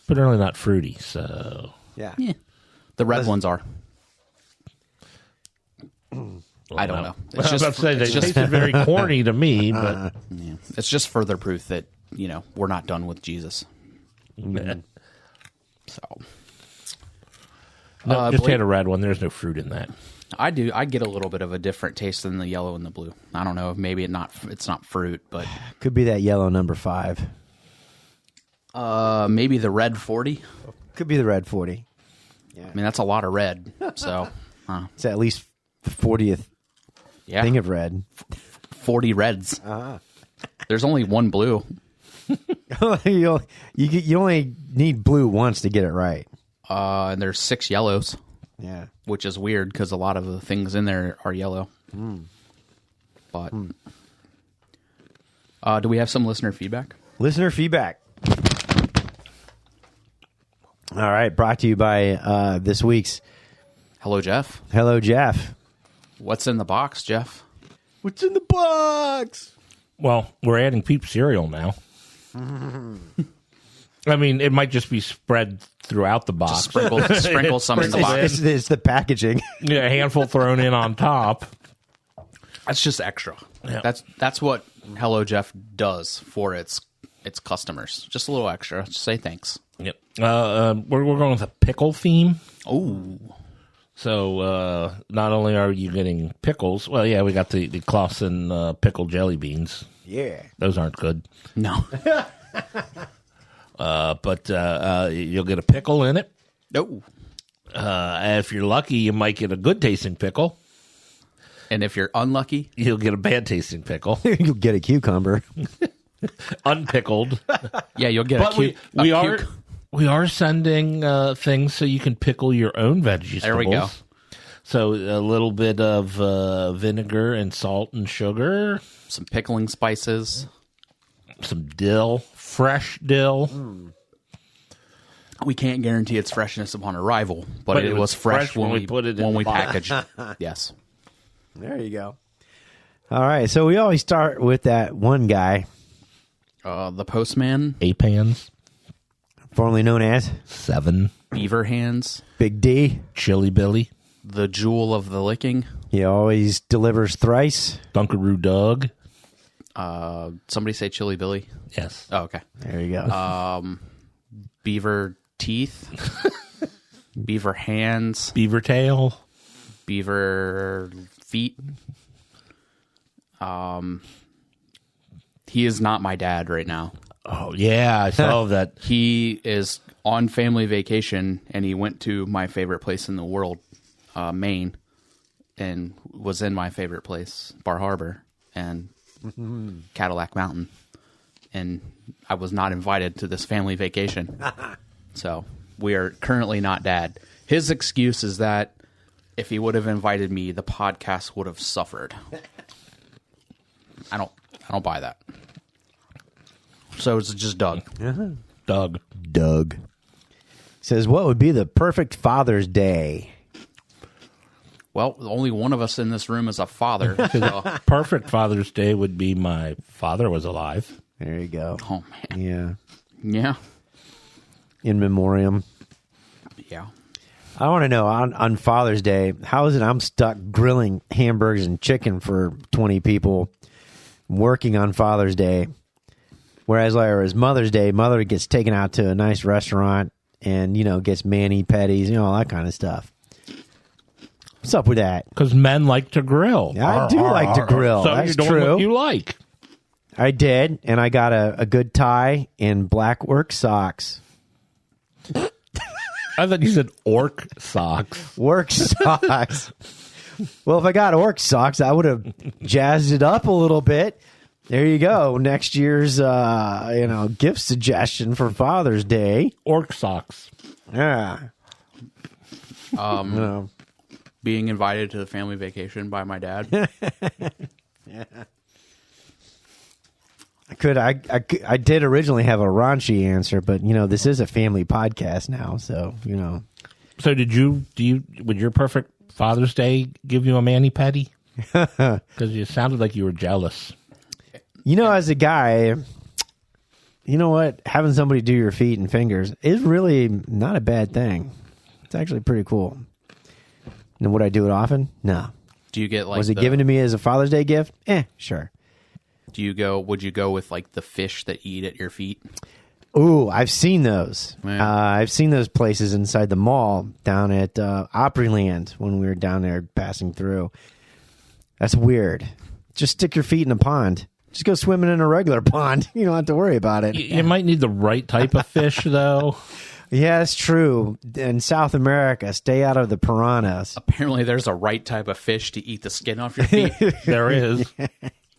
But they're really not fruity, so... Yeah. The red ones are. I don't know. I was about to say, they tasted very corny to me, but... Yeah. It's just further proof that, we're not done with Jesus. So... No, just had a red one. There's no fruit in that. I do. I get a little bit of a different taste than the yellow and the blue. I don't know if maybe it's not fruit, but Could be that yellow number 5. maybe the red 40. Could be the red 40. I mean, that's a lot of red. So It's at least 40th thing of red. 40 reds. There's only one blue. you only need blue once to get it right. And there's 6 yellows. Yeah. Which is weird because a lot of the things in there are yellow. But do we have some listener feedback? Listener feedback. All right, brought to you by this week's Hello, Jeff. Hello, Jeff. What's in the box, Jeff? What's in the box? Well, we're adding Peep cereal now. I mean, it might just be spread throughout the box. Just sprinkle some in the box. It's the packaging. Yeah, a handful thrown in on top. That's just extra. Yeah. That's what Hello Jeff does for its customers. Just a little extra. Just say thanks. Yep. We're going with a pickle theme. Oh. So not only are you getting pickles, well, yeah, we got the Clausen pickle jelly beans. Yeah. Those aren't good. No. But you'll get a pickle in it. No. If you're lucky, you might get a good tasting pickle. And if you're unlucky, You'll get a bad tasting pickle, You'll get a cucumber. unpickled. yeah, you'll get But a we are sending things so you can pickle your own vegetables. There we go. So a little bit of vinegar and salt and sugar, some pickling spices. some dill, fresh dill. We can't guarantee its freshness upon arrival, but it was fresh when we put it in when the we box. packaged. Yes. There you go. All right, so we always start with that one guy, The postman, 8 pans, formerly known as 7, beaver hands, Big D. Chili Billy, the jewel of the licking. He always delivers thrice. Dunkaroo Doug. Somebody say Chili Billy. Yes. Oh, okay. There you go. Beaver teeth, beaver hands, Beaver Tail. beaver feet. He is not my dad right now. Oh, yeah, I saw that. He is on family vacation, and he went to my favorite place in the world, Maine, and was in my favorite place, Bar Harbor and Cadillac Mountain. and I was not invited to this family vacation. So we are currently not dad. His excuse is that if he would have invited me, the podcast would have suffered. I don't buy that. So it's just Doug. Doug Says, what would be the perfect Father's Day? Well, only one of us in this room is a father. So. Perfect Father's Day would be my father was alive. There you go. Oh, man. Yeah. Yeah. In memoriam. Yeah. I want to know, on Father's Day, how is it I'm stuck grilling hamburgers and chicken for 20 people working on Father's Day? Whereas Mother's Day, mother gets taken out to a nice restaurant and, gets mani-pedis, all that kind of stuff. What's up with that? Because men like to grill. I do like to grill. So That's you're doing true. what you like. I did, and I got a good tie and black work socks. I thought you said orc socks. Work socks. Well, if I got orc socks, I would have jazzed it up a little bit. There you go. Next year's, gift suggestion for Father's Day. Orc socks. Yeah. Being invited to the family vacation by my dad. Yeah. I did originally have a raunchy answer, but this is a family podcast now, so So would your perfect Father's Day give you a mani-pedi? Because you sounded like you were jealous. As a guy, you know what? Having somebody do your feet and fingers is really not a bad thing. It's actually pretty cool. And would I do it often? No. Do you get Was it given to me as a Father's Day gift? Sure. Would you go with the fish that eat at your feet? Ooh, I've seen those. Yeah. I've seen those places inside the mall down at Opryland when we were down there passing through. That's weird. Just stick your feet in a pond. Just go swimming in a regular pond. You don't have to worry about it. You might need the right type of fish, though. Yeah, it's true. In South America, stay out of the piranhas. Apparently there's a right type of fish to eat the skin off your feet. There is.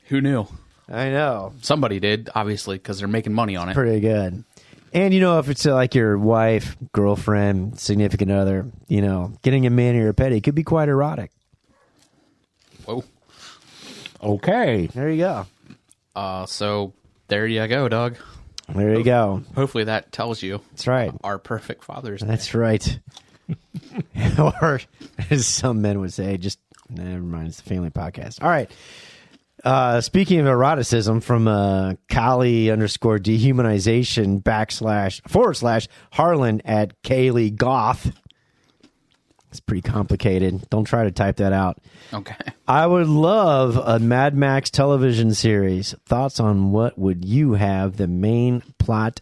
Who knew? I know. Somebody did, obviously, because they're making money on it. Pretty good. And, if it's like your wife, girlfriend, significant other, getting a mani or a pedi could be quite erotic. Whoa. Okay. There you go. So there you go, Doug. There you go. Hopefully that tells you. That's right. Our perfect Father's Day. That's right. Or, as some men would say, just, never mind, it's the family podcast. All right. Speaking of eroticism, from Kali_dehumanization // at Kaylee Goth. It's pretty complicated. Don't try to type that out. Okay. I would love a Mad Max television series. Thoughts on what would you have the main plot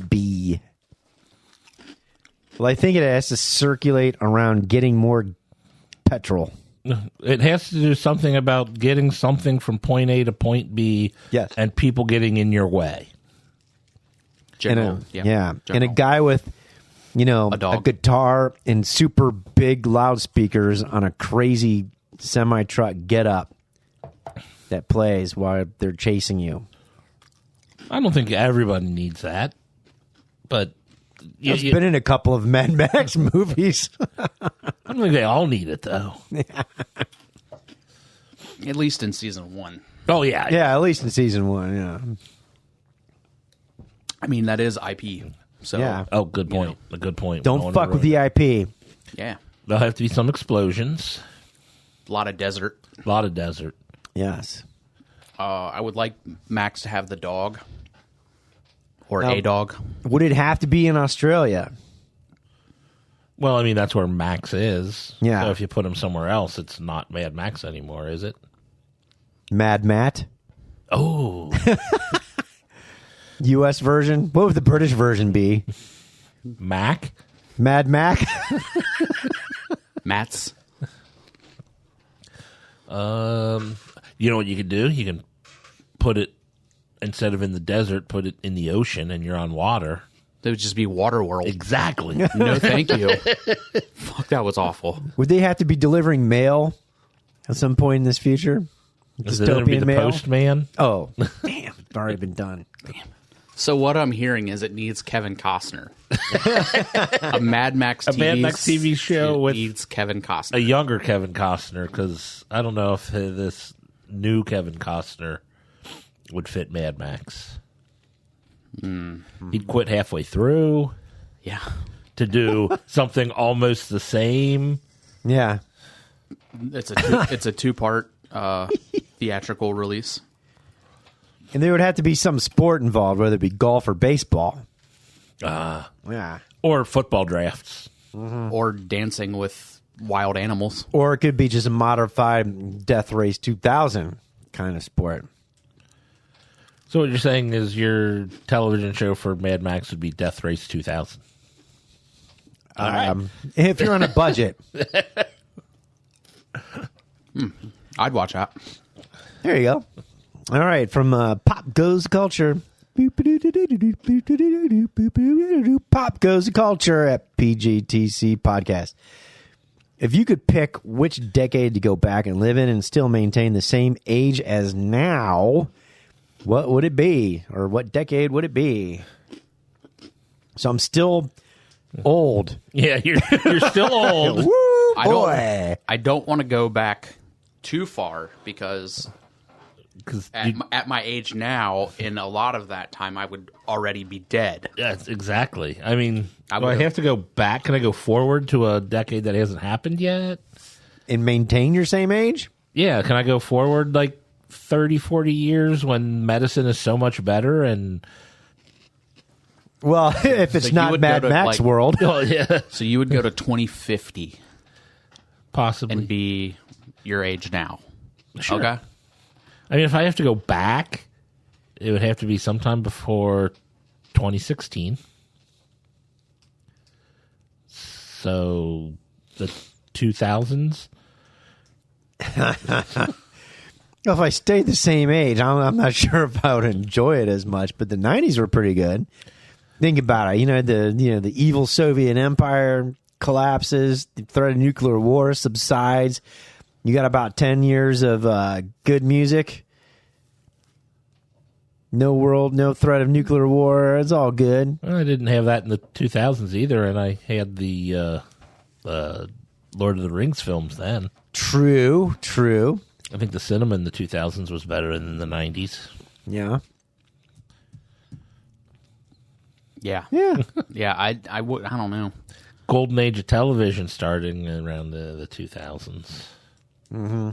be? Well, I think it has to circulate around getting more petrol. It has to do something about getting something from point A to point B. Yes. And people getting in your way. General, And General. a guy with, A dog. a guitar and super big loudspeakers on a crazy semi-truck get-up that plays while they're chasing you. I don't think everybody needs that. But It's been in a couple of Mad Max movies. I don't think they all need it, though. At least in season 1. Oh, yeah. Yeah, at least in season 1, yeah. I mean, that is IP. So, Yeah. Oh, good point. A good point. Don't fuck with the IP. yeah. There'll have to be some explosions. A lot of desert. A lot of desert. Yes. I would like Max to have the dog. Or Now- a dog. Would it have to be in Australia? Well, I mean, that's where Max is. Yeah. So if you put him somewhere else, it's not Mad Max anymore, is it? Mad Matt? Oh. U.S. version? What would the British version be? Mac? Mad Mac? Mats. You know what you could do? You can put it, instead of in the desert, put it in the ocean and you're on water. That would just be Waterworld. Exactly. No, thank you. Fuck, that was awful. Would they have to be delivering mail at some point in this future? Is it going to be Dystopian the mail? postman? Oh, damn. It's already been done. So what I'm hearing is it needs Kevin Costner. A Mad Max TV show with needs Kevin Costner. a younger Kevin Costner, because I don't know if this new Kevin Costner would fit Mad Max. He'd quit halfway through Yeah. to do something almost the same. Yeah. It's a two-part theatrical release. And there would have to be some sport involved, whether it be golf or baseball. Yeah. Or football drafts. Or dancing with wild animals. Or it could be just a modified Death Race 2000 kind of sport. So what you're saying is your television show for Mad Max would be Death Race 2000. If you're on a budget. I'd watch that. There you go. All right, from Pop Goes Culture. Pop Goes Culture at PGTC Podcast. If you could pick which decade to go back and live in and still maintain the same age as now, what would it be? Or what decade would it be? So I'm still old. Yeah, you're still old. Woo, I don't want to go back too far because at my age now, in a lot of that time, I would already be dead. Yes, exactly. I mean, do I would- have to go back? Can I go forward to a decade that hasn't happened yet? And maintain your same age? Yeah, can I go forward like 30, 40 years when medicine is so much better and... Well, if it's So you not would Mad go to, Max like- world. Oh, yeah, So you would go to 2050 possibly. and be your age now. Sure. Okay? I mean, if I have to go back, it would have to be sometime before 2016. So the 2000s. If I stayed the same age, I'm not sure if I would enjoy it as much. But the '90s were pretty good. Think about it. The evil Soviet Empire collapses. The threat of nuclear war subsides. You got about 10 years of good music. No world, no threat of nuclear war. It's all good. Well, I didn't have that in the 2000s either, and I had the Lord of the Rings films then. True. I think the cinema in the 2000s was better than the 90s. Yeah. Yeah. Yeah. Yeah, I don't know. Golden age of television starting around the 2000s. Mm-hmm.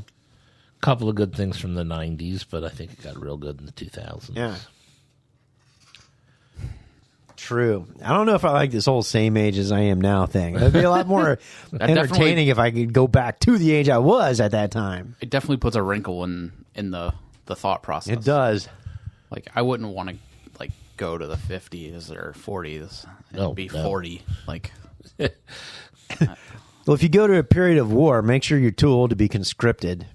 Couple of good things from the 90s, but I think it got real good in the 2000s. Yeah. True. I don't know if I like this whole same age as I am now thing. It'd be a lot more entertaining if I could go back to the age I was at that time. It definitely puts a wrinkle in the thought process. It does. Like, I wouldn't want to go to the 50s or 40s and No, be no. 40. Like, Well, if you go to a period of war, make sure you're too old to be conscripted.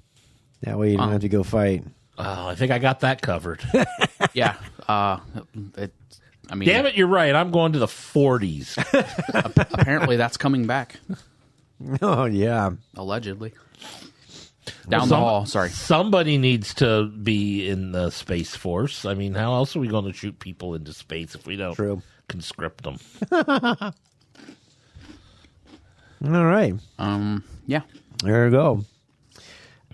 That way you don't have to go fight. Oh, I think I got that covered. yeah. I mean, Damn it, you're right. I'm going to the 40s. apparently that's coming back, Oh, yeah. allegedly. Down the hall, sorry. Somebody needs to be in the Space Force. I mean, how else are we going to shoot people into space if we don't True. conscript them? All right. Yeah. There we go.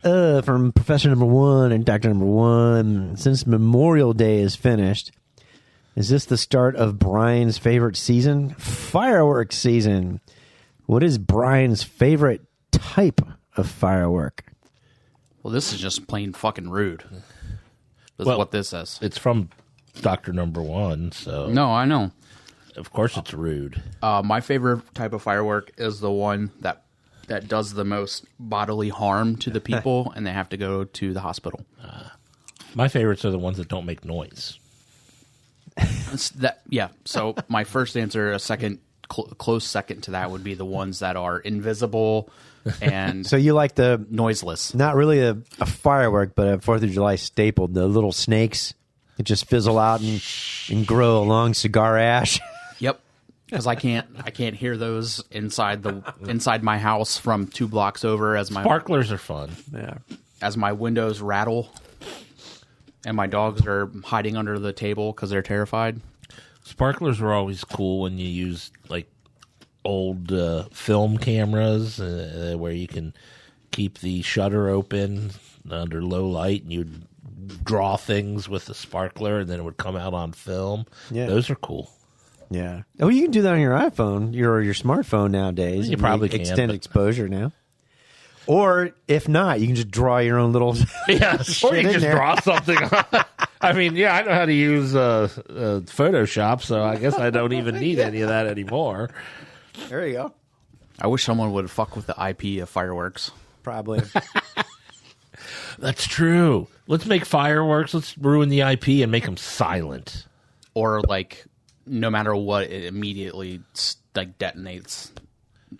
From Professor Number One and Doctor Number One, since Memorial Day is finished, is this the start of Brian's favorite season? Fireworks season. What is Brian's favorite type of firework? Well, this is just plain fucking rude. That's Well- what this is. It's from Dr. Number One, so No, I know. of course it's rude. My favorite type of firework is the one that does the most bodily harm to the people, and they have to go to the hospital. My favorites are the ones that don't make noise. So my first answer, a second close second to that, would be the ones that are invisible and So you like the, noiseless. not really a firework, but a 4th of July staple, the little snakes that just fizzle out and grow along cigar ash. Yep, because I can't hear those inside my house from 2 blocks over as my Sparklers are fun. Yeah. windows rattle. And my dogs are hiding under the table because they're terrified. Sparklers were always cool when you used like old film cameras where you can keep the shutter open under low light and you'd draw things with the sparkler and then it would come out on film. Yeah. Those are cool. Yeah. Oh, you can do that on your iPhone, your smartphone nowadays. You probably can. Extend exposure now. Or if not, you can just draw your own little Yeah, shit or you in just there. draw something on. I mean, yeah, I know how to use Photoshop, so I guess I don't even need any of that anymore. There you go. I wish someone would fuck with the IP of fireworks. Probably. That's true. Let's make fireworks. Let's ruin the IP and make them silent. Or, like, no matter what, it immediately, like, detonates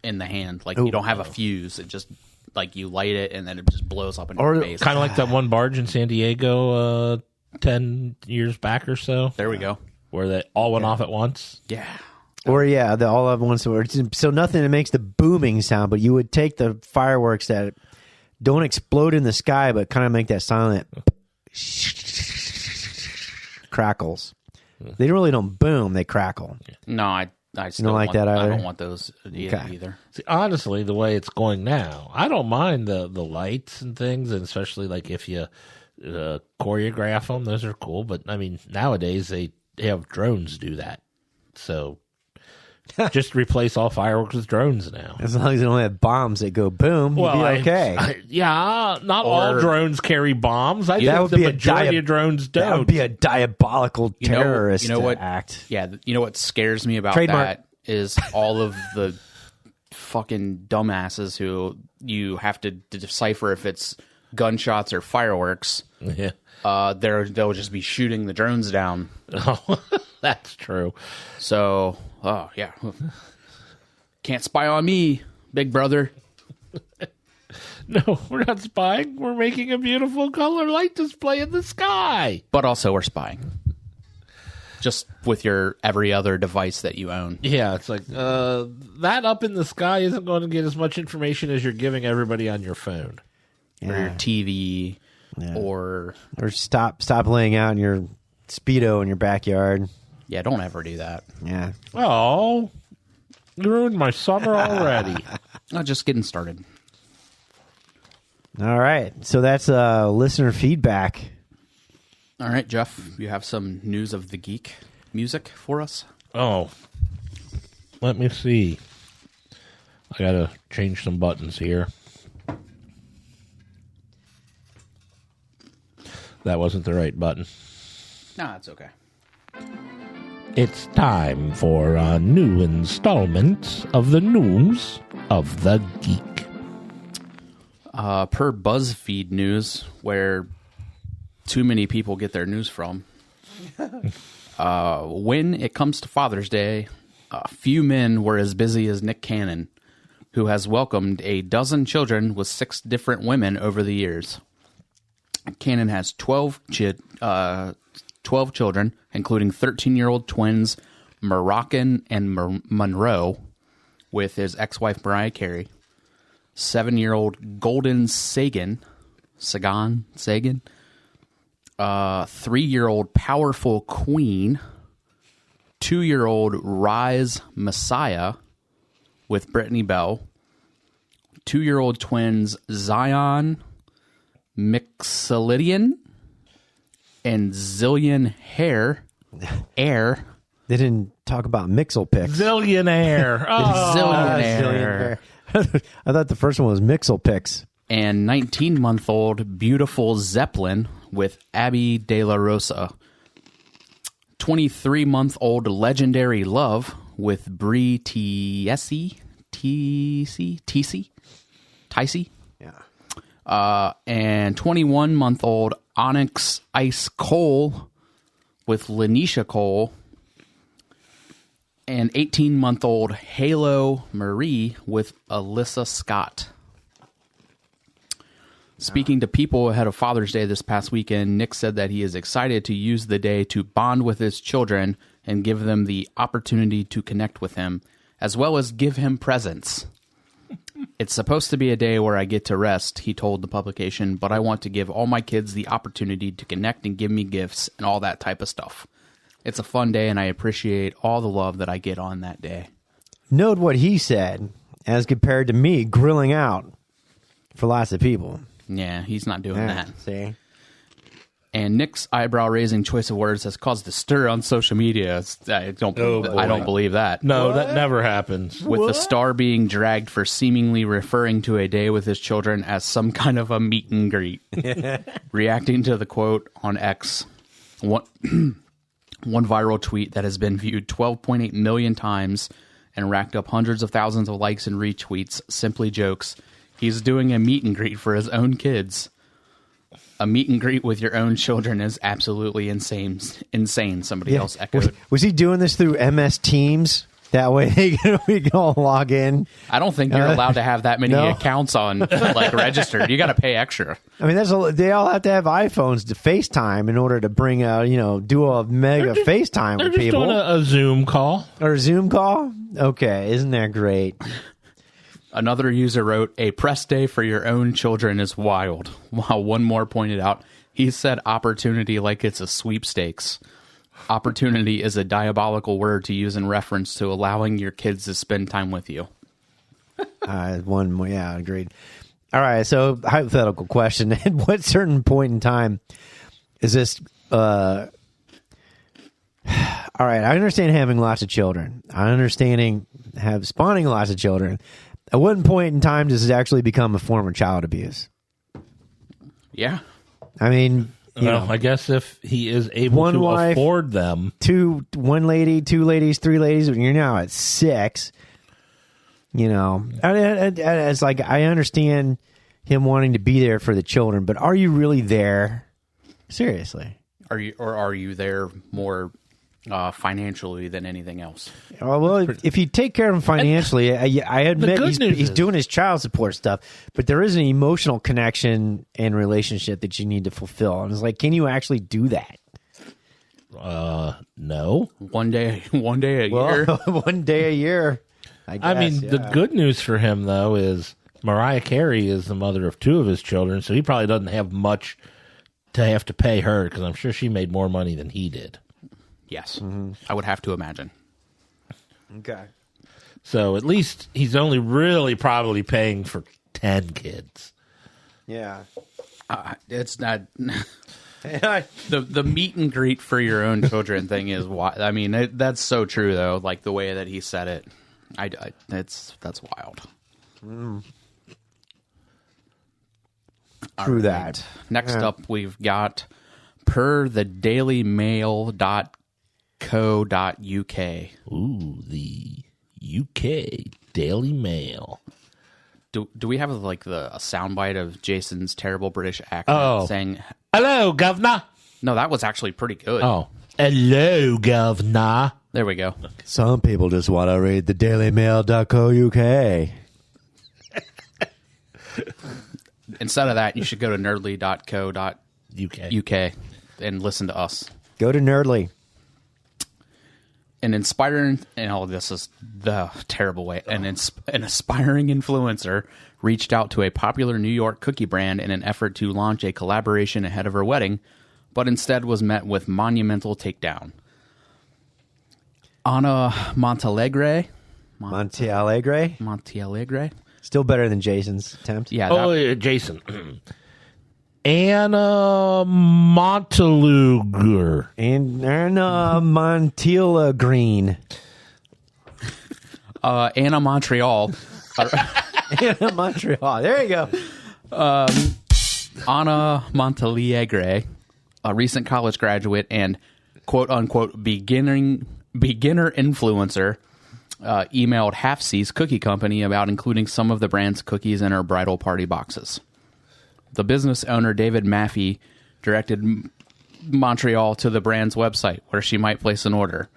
in the hand. Like, you don't have a fuse. It just, like, you light it and then it just blows up in your face. Kind of like that one barge in San Diego 10 years back or so. There we go. Where they all went off at once. Yeah. Or yeah, the all at once. So nothing that makes the booming sound, but you would take the fireworks that don't explode in the sky, but kind of make that silent crackles. They really don't boom; they crackle. No, I still don't like want, that I either? don't want those either. See, honestly, the way it's going now, I don't mind the lights and things, and especially like if you choreograph them, those are cool. But I mean, nowadays they have drones do that, so just replace all fireworks with drones now. As long as they don't have bombs that go boom, you'll be okay. Yeah, not all drones carry bombs. I think the majority of drones don't. That would be a diabolical terrorist act. Yeah, you know what scares me about Trademark. that is all of the fucking dumbasses who you have to decipher if it's gunshots or fireworks. Yeah. They'll just be shooting the drones down. Oh, that's true. So, oh yeah, can't spy on me, big brother. No, we're not spying. We're making a beautiful color light display in the sky. But also, we're spying. Just with your every other device that you own. Yeah, it's like that up in the sky isn't going to get as much information as you're giving everybody on your phone Or your TV, or stop laying out in your Speedo in your backyard. yeah, don't ever do that. Yeah. Oh, you ruined my summer already. Just getting started. All right. So that's listener feedback. All right, Jeff, you have some news of the geek music for us? Oh, let me see. I got to change some buttons here. That wasn't the right button. No, that's okay. It's time for a new installment of the news of the geek. Per BuzzFeed News, where too many people get their news from, when it comes to Father's Day, few men were as busy as Nick Cannon, who has welcomed a dozen children with 6 different women over the years. Cannon has 12 children, including 13-year-old twins Moroccan and Monroe, with his ex-wife Mariah Carey, 7-year-old Golden Sagan, 3-year-old Powerful Queen, 2-year-old Rise Messiah with Brittany Bell, 2-year-old twins Zion Mixolydian and Zillion Air. They didn't talk about Mixelpix. Zillionaire. Oh, Zillionaire. I thought the first one was Mixelpix. And 19-month-old Beautiful Zeppelin with Abby De La Rosa. 23-month-old Legendary Love with Bree Ticey. Yeah. And 21-month-old Onyx Ice Cole with Lanisha Cole. And 18-month-old Halo Marie with Alyssa Scott. Speaking to people ahead of Father's Day this past weekend, Nick said that he is excited to use the day to bond with his children and give them the opportunity to connect with him, as well as give him presents. It's supposed to be a day where I get to rest, he told the publication, but I want to give all my kids the opportunity to connect and give me gifts and all that type of stuff. It's a fun day, and I appreciate all the love that I get on that day. Note what he said as compared to me grilling out for lots of people. Yeah, he's not doing that. See? And Nick's eyebrow-raising choice of words has caused a stir on social media. I don't believe that. No, that never happens. With the star being dragged for seemingly referring to a day with his children as some kind of a meet and greet. Reacting to the quote on X, one viral tweet that has been viewed 12.8 million times and racked up hundreds of thousands of likes and retweets simply jokes, he's doing a meet and greet for his own kids. A meet and greet with your own children is absolutely insane. Somebody else echoed. Was he doing this through MS Teams? That way we can all log in. I don't think you're allowed to have that many accounts on registered. You got to pay extra. I mean, they all have to have iPhones to FaceTime in order to bring do a mega FaceTime with people. They're just doing a Zoom call or a Zoom call. Okay, isn't that great? Another user wrote, "A press day for your own children is wild." While one more pointed out, he said opportunity like it's a sweepstakes. Opportunity is a diabolical word to use in reference to allowing your kids to spend time with you. One more, yeah, agreed. All right, so hypothetical question. At what certain point in time is this... all right, I understand having lots of children. I understand spawning lots of children. At what point in time does it actually become a form of child abuse? Yeah. I mean... I guess if he is able to afford them. One lady, two ladies, three ladies, you're now at 6. It's like, I understand him wanting to be there for the children, but are you really there? Seriously. Are you there more financially than anything else? Well, if you take care of him financially, I admit he's doing his child support stuff, but there is an emotional connection and relationship that you need to fulfill. And it's like, can you actually do that? No. One day a year. One day a year. I guess, the good news for him, though, is Mariah Carey is the mother of 2 of his children, so he probably doesn't have much to have to pay her, because I'm sure she made more money than he did. Yes, I would have to imagine. Okay. So at least he's only really probably paying for 10 kids. Yeah. It's not... the meet and greet for your own children thing is why. I mean, that's so true, though, like the way that he said it. That's wild. True that. Next up, we've got per the dailymail.co.uk. Ooh, the UK Daily Mail. Do we have a soundbite of Jason's terrible British accent saying, "Hello, governor"? No, that was actually pretty good. Oh, hello, governor. There we go. Some people just want to read the dailymail.co.uk. Instead of that, you should go to nerdly.co.uk and listen to us. Go to Nerdly. An inspiring, this is the terrible way, an aspiring influencer reached out to a popular New York cookie brand in an effort to launch a collaboration ahead of her wedding, but instead was met with monumental takedown. Anna Montalegre. Still better than Jason's attempt. Yeah. Jason. Anna Montaluger. Anna Montilla Green. Anna Montreal. Anna Montreal. There you go. Anna Montaliegre, a recent college graduate and quote-unquote beginner influencer, emailed Half-C's cookie company about including some of the brand's cookies in her bridal party boxes. The business owner, David Maffey, directed Montreal to the brand's website where she might place an order.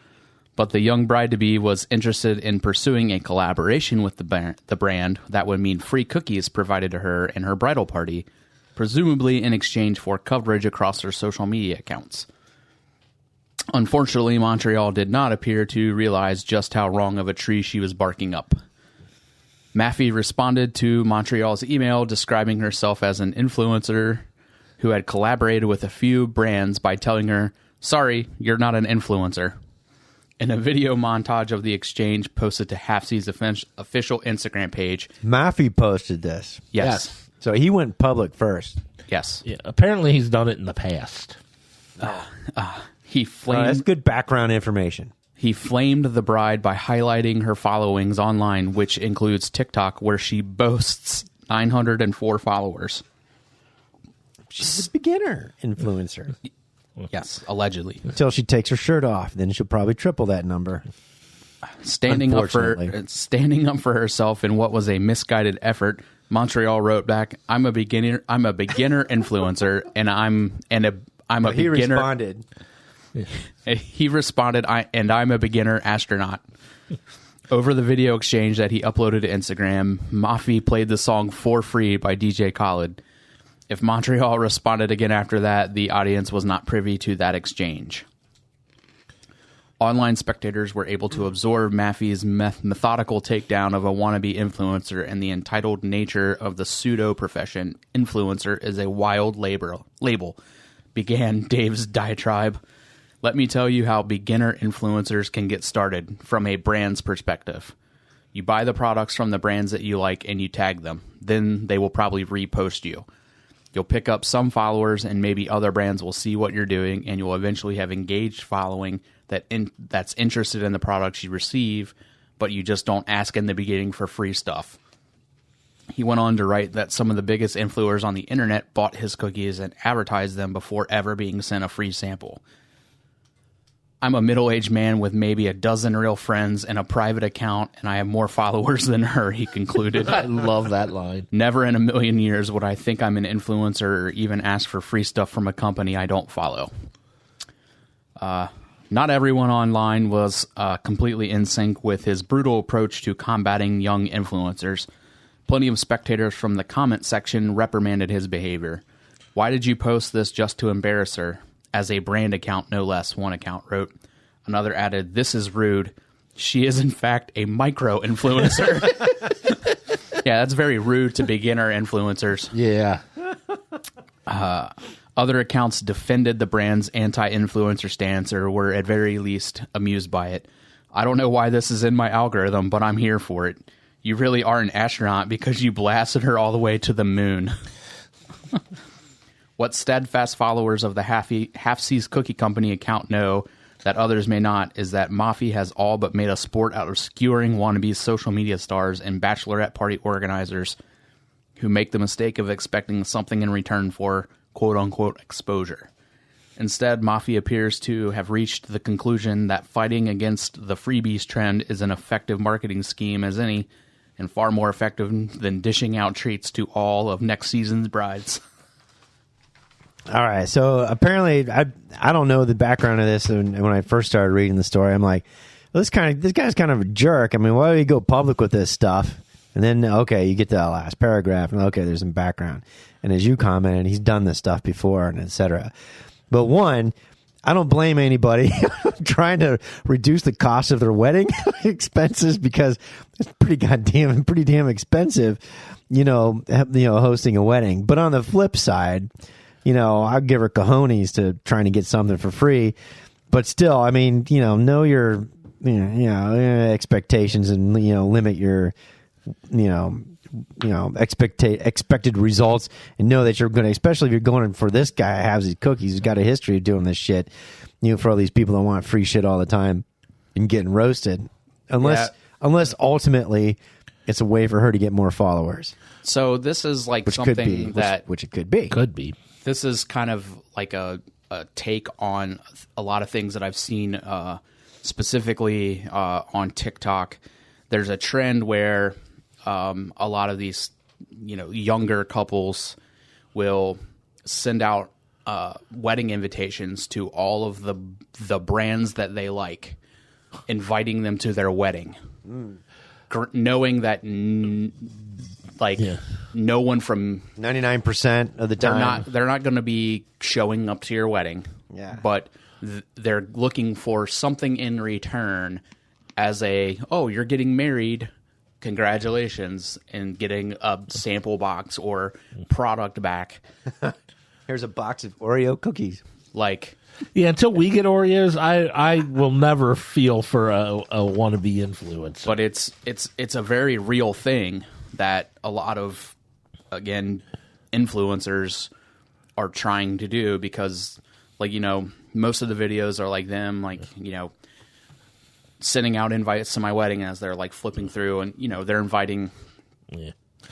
But the young bride-to-be was interested in pursuing a collaboration with the brand that would mean free cookies provided to her and her bridal party, presumably in exchange for coverage across her social media accounts. Unfortunately, Montreal did not appear to realize just how wrong of a tree she was barking up. Maffei responded to Montreal's email describing herself as an influencer who had collaborated with a few brands by telling her, "Sorry, you're not an influencer." In a video montage of the exchange posted to Halfsea's official Instagram page. Maffei posted this. Yes. So he went public first. Yes. Yeah, apparently he's done it in the past. He flamed. That's good background information. He flamed the bride by highlighting her followings online, which includes TikTok, where she boasts 904 followers. She's a beginner influencer. Yes, allegedly. Until she takes her shirt off, then she'll probably triple that number. Standing up for herself in what was a misguided effort, Montreal wrote back, "I'm a beginner influencer, and I'm a He beginner." responded. He responded, I'm a beginner astronaut." Over the video exchange that he uploaded to Instagram, Maffei played the song For Free by DJ Khaled. If Montreal responded again after that, the audience was not privy to that exchange. Online spectators were able to absorb Maffei's methodical takedown of a wannabe influencer and the entitled nature of the pseudo-profession. Influencer is a wild label, began Dave's diatribe. Let me tell you how beginner influencers can get started from a brand's perspective. You buy the products from the brands that you like and you tag them. Then they will probably repost you. You'll pick up some followers and maybe other brands will see what you're doing, and you'll eventually have engaged following that's interested in the products you receive, but you just don't ask in the beginning for free stuff. He went on to write that some of the biggest influencers on the internet bought his cookies and advertised them before ever being sent a free sample. I'm a middle-aged man with maybe a dozen real friends and a private account, and I have more followers than her, he concluded. I love that line. Never in a million years would I think I'm an influencer or even ask for free stuff from a company I don't follow. Not everyone online was completely in sync with his brutal approach to combating young influencers. Plenty of spectators from the comment section reprimanded his behavior. "Why did you post this just to embarrass her? As a brand account, no less," one account wrote. Another added, "This is rude. She is, in fact, a micro-influencer." Yeah, that's very rude to beginner influencers. Yeah. Other accounts defended the brand's anti-influencer stance or were at very least amused by it. "I don't know why this is in my algorithm, but I'm here for it. You really are an astronaut because you blasted her all the way to the moon." What steadfast followers of the Halfsea's Cookie Company account know that others may not is that Maffei has all but made a sport out of skewering wannabe social media stars and bachelorette party organizers who make the mistake of expecting something in return for quote-unquote exposure. Instead, Maffei appears to have reached the conclusion that fighting against the freebies trend is an effective marketing scheme as any, and far more effective than dishing out treats to all of next season's brides. All right, so apparently, I don't know the background of this, and when I first started reading the story, I'm like, well, this guy's kind of a jerk. I mean, why do you go public with this stuff? And then, okay, you get to that last paragraph, and okay, there's some background. And as you commented, he's done this stuff before, and et cetera. But one, I don't blame anybody trying to reduce the cost of their wedding expenses because it's pretty damn expensive, hosting a wedding. But on the flip side, I'll give her cojones to trying to get something for free. But still, I mean, know your, expectations and, limit your, expected results and know that you're going to, especially if you're going for this guy who has these cookies, who's got a history of doing this shit, for all these people that want free shit all the time and getting roasted. Unless ultimately it's a way for her to get more followers. So this is like which something could be, that... Which it could be. Could be. This is kind of like a take on a lot of things that I've seen specifically on TikTok. There's a trend where a lot of these, younger couples will send out wedding invitations to all of the brands that they like, inviting them to their wedding, knowing that no one from 99% of the time they're not going to be showing up to your wedding. Yeah, but they're looking for something in return as you're getting married. congratulations in getting a sample box or product back. Here's a box of Oreo cookies. Like, yeah, until we get Oreos, I will never feel for a wannabe influencer. but it's a very real thing that a lot of, again, influencers are trying to do, because, like, you know, most of the videos are like them, like, you know, sending out invites to my wedding as they're like flipping through, and, you know, they're inviting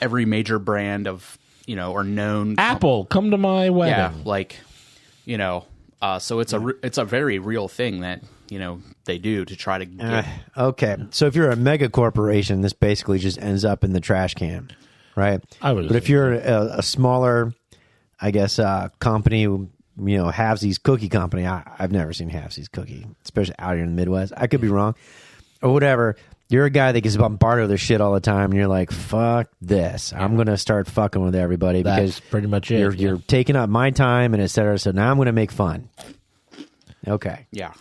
every major brand of, you know, or known Apple, come to my wedding. Yeah, like, you know, so it's a very real thing that, you know, they do to try to get. Okay, so if you're a mega corporation, this basically just ends up in the trash can, right? But if you're a smaller, I guess, company, you know, Halvesies Cookie Company. I've never seen Halvesies Cookie, especially out here in the Midwest. I could be wrong, or whatever. You're a guy that gets bombarded with this shit all the time, and you're like, "Fuck this! I'm gonna start fucking with everybody because That's pretty much it. You're taking up my time and etc. So now I'm gonna make fun." Okay. Yeah.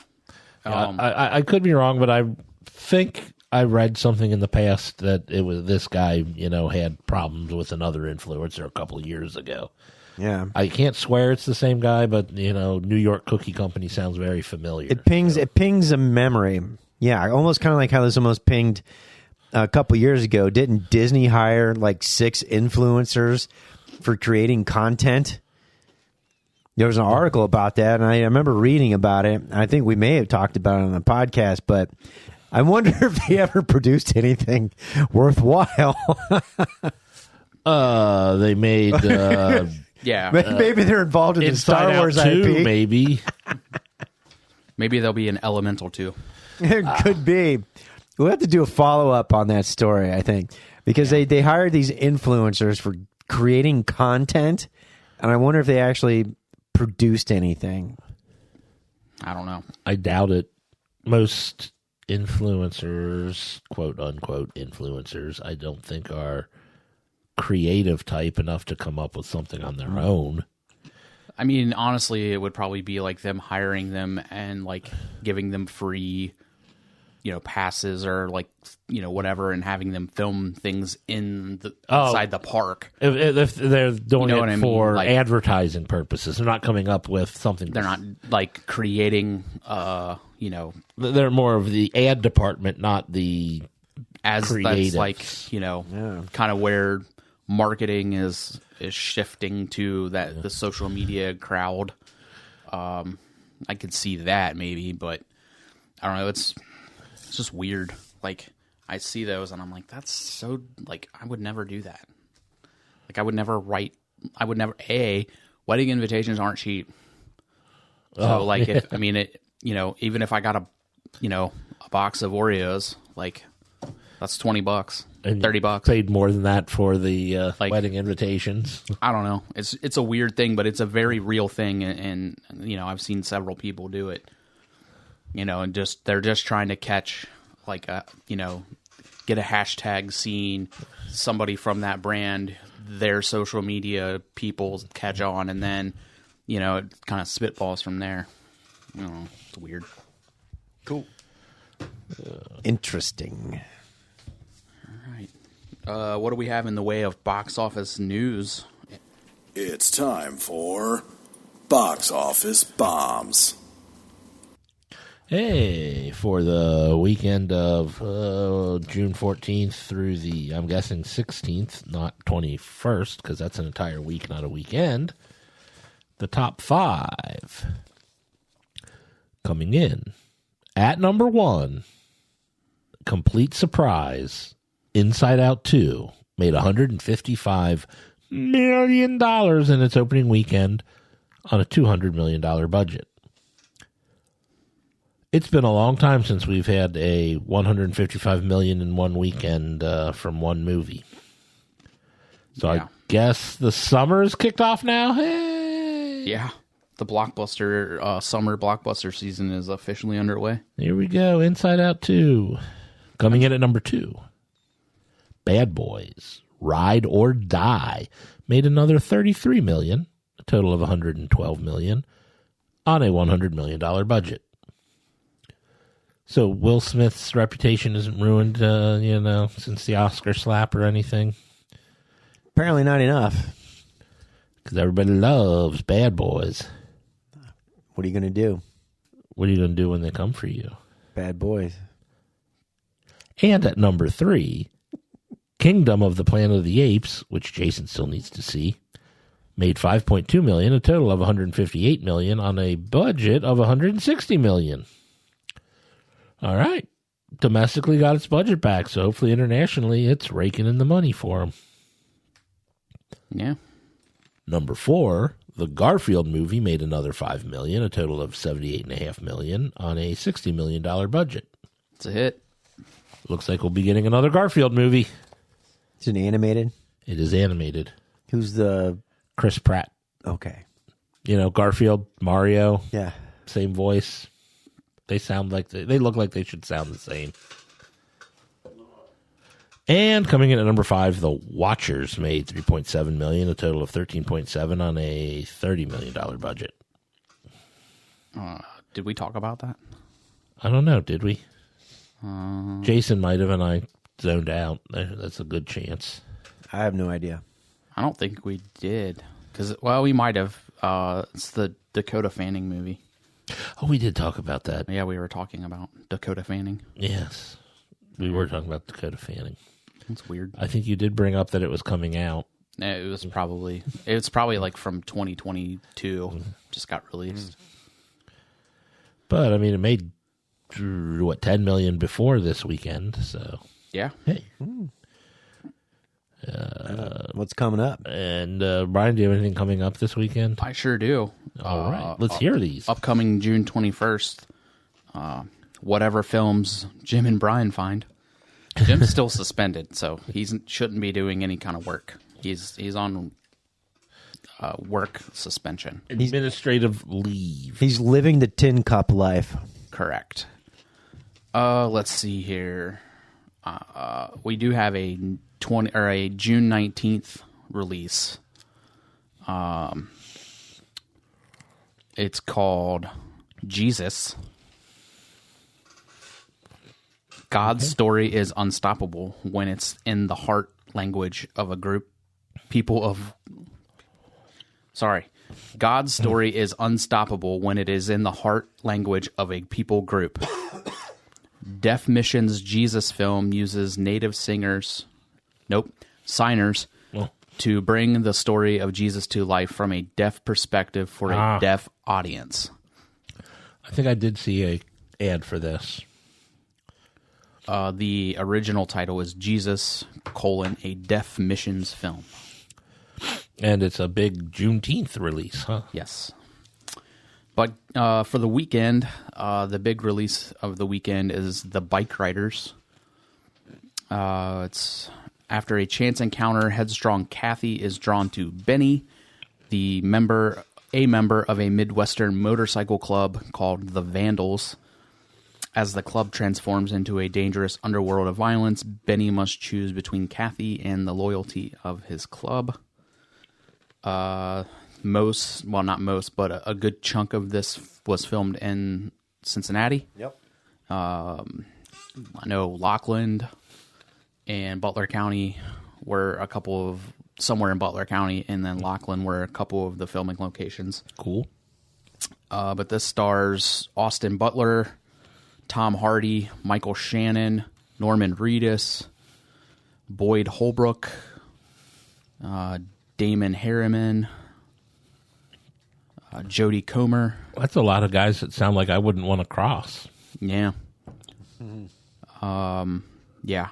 I could be wrong, but I think I read something in the past that it was this guy, you know, had problems with another influencer a couple of years ago. Yeah. I can't swear it's the same guy, but, you know, New York Cookie Company sounds very familiar. It pings a memory. Yeah, almost kind of like how this almost pinged a couple years ago. Didn't Disney hire like 6 influencers for creating content? There was an article about that, and I remember reading about it. I think we may have talked about it on the podcast, but I wonder if they ever produced anything worthwhile. They made Yeah. Maybe they're involved in the Star Wars Out 2, IP. maybe. Maybe there'll be an Elemental too. It could be. We'll have to do a follow-up on that story, I think, because they hired these influencers for creating content, and I wonder if they actually produced anything. I don't know. I doubt it. Most influencers, quote-unquote influencers, I don't think are creative type enough to come up with something on their own. I mean, honestly, it would probably be like them hiring them and like giving them free, you know, passes or like, you know, whatever, and having them film things in the inside the park. If they're doing You know it what I mean? for Like, advertising purposes, they're not coming up with something. they're not like creating, you know, They're more of the ad department, not the as creatives. that's like, you know, kind of where marketing is shifting to that the social media crowd. I could see that maybe, but I don't know. It's just weird. Like, I see those and I'm like, that's so, like, I would never do that. Like, I would never, wedding invitations aren't cheap. So like, if, I mean, it, you know, even if I got a box of Oreos, like, that's $20, and $30. Paid more than that for the Like, wedding invitations. I don't know. It's a weird thing, but it's a very real thing, and you know, I've seen several people do it. You know, and they're just trying to catch, like, you know, get a hashtag seen, somebody from that brand, their social media people catch on, and then, you know, it kind of spitballs from there. You know, it's weird. Cool. Interesting. What do we have in the way of box office news? It's time for Box Office Bombs. Hey, for the weekend of June 14th through the, I'm guessing, 16th, not 21st, because that's an entire week, not a weekend, the top 5 coming in. At number 1, complete surprise, Inside Out 2 made $155 million in its opening weekend on a $200 million budget. It's been a long time since we've had a $155 million in one weekend from one movie. So Yeah. I guess the summer's kicked off now. Hey! Yeah, the blockbuster summer blockbuster season is officially underway. Here we go. Inside Out 2. Coming in at number 2. Bad Boys, Ride or Die, made another $33 million, a total of $112 million, on a $100 million budget. So Will Smith's reputation isn't ruined, since the Oscar slap or anything? Apparently not enough. Because everybody loves bad boys. What are you going to do? What are you going to do when they come for you? Bad boys. And at number 3, Kingdom of the Planet of the Apes, which Jason still needs to see, made $5.2 million, a total of $158 million on a budget of $160 million. All right. Domestically got its budget back, so hopefully internationally it's raking in the money for them. Yeah. Number 4, the Garfield movie made another $5 million, a total of $78.5 million on a $60 million budget. It's a hit. Looks like we'll be getting another Garfield movie. It's an animated. It is animated. Who's the... Chris Pratt. Okay. Garfield, Mario. Yeah. Same voice. They sound like they look like they should sound the same. And coming in at number 5, The Watchers made $3.7 million, a total of $13.7 on a $30 million budget. Did we talk about that? I don't know. Did we? Jason might have, and I zoned out. That's a good chance. I have no idea. I don't think we did. We might have. It's the Dakota Fanning movie. Oh, we did talk about that. Yeah, we were talking about Dakota Fanning. Yes. We were talking about Dakota Fanning. That's weird. I think you did bring up that it was coming out. It was probably like from 2022. Just got released. But I mean, it made $10 million before this weekend. So yeah. Hey. What's coming up? And Brian, do you have anything coming up this weekend? I sure do. All right, let's hear these. Upcoming June 21st. Whatever films Jim and Brian find. Jim's still suspended, so he shouldn't be doing any kind of work. He's on work suspension. Administrative leave. He's living the tin cup life. Correct. Let's see here. We do have a June 19th release. It's called Jesus. God's story is unstoppable when it's in the heart language of a group. God's story is unstoppable when it is in the heart language of a people group. Deaf Mission's Jesus film uses native signers, to bring the story of Jesus to life from a deaf perspective for a deaf audience. I think I did see a ad for this. The original title is Jesus, a Deaf Missions film. And it's a big Juneteenth release, huh? Yes. But for the weekend, the big release of the weekend is The Bike Riders. It's after a chance encounter, headstrong Kathy is drawn to Benny, a member of a Midwestern motorcycle club called the Vandals. As the club transforms into a dangerous underworld of violence, Benny must choose between Kathy and the loyalty of his club. Not most, but a good chunk of this was filmed in Cincinnati. Yep. I know Lockland and Butler County were somewhere in Butler County, and then Lockland were a couple of the filming locations. Cool. But this stars Austin Butler, Tom Hardy, Michael Shannon, Norman Reedus, Boyd Holbrook, Damon Harriman, Jodie Comer. That's a lot of guys that sound like I wouldn't want to cross. Yeah. Yeah.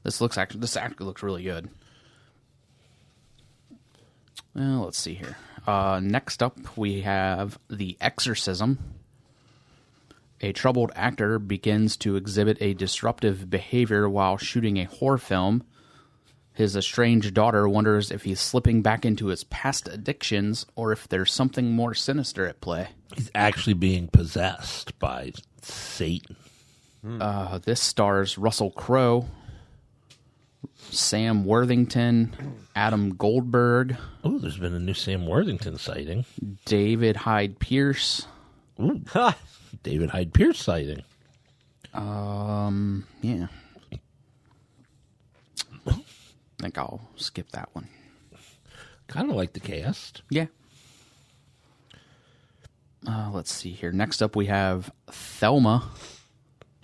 This actually looks really good. Well, let's see here. Next up, we have The Exorcism. A troubled actor begins to exhibit a disruptive behavior while shooting a horror film. His estranged daughter wonders if he's slipping back into his past addictions or if there's something more sinister at play. He's actually being possessed by Satan. This stars Russell Crowe, Sam Worthington, Adam Goldberg. Oh, there's been a new Sam Worthington sighting. David Hyde Pierce, Ooh. David Hyde Pierce sighting. Yeah. I think I'll skip that one. Kind of like the cast. Yeah. Let's see here. Next up, we have Thelma.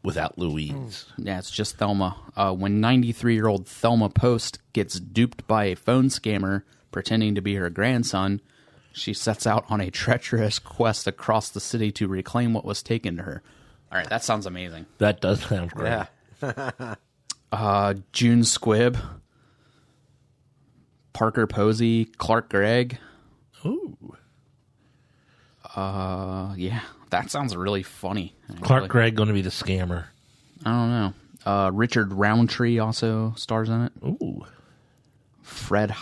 Without Louise. Yeah, it's just Thelma. When 93-year-old Thelma Post gets duped by a phone scammer pretending to be her grandson, she sets out on a treacherous quest across the city to reclaim what was taken to her. All right, that sounds amazing. That does sound great. Yeah. June Squibb, Parker Posey, Clark Gregg. Ooh. Yeah, that sounds really funny. Clark Gregg going to be the scammer. I don't know. Richard Roundtree also stars in it. Ooh. Fred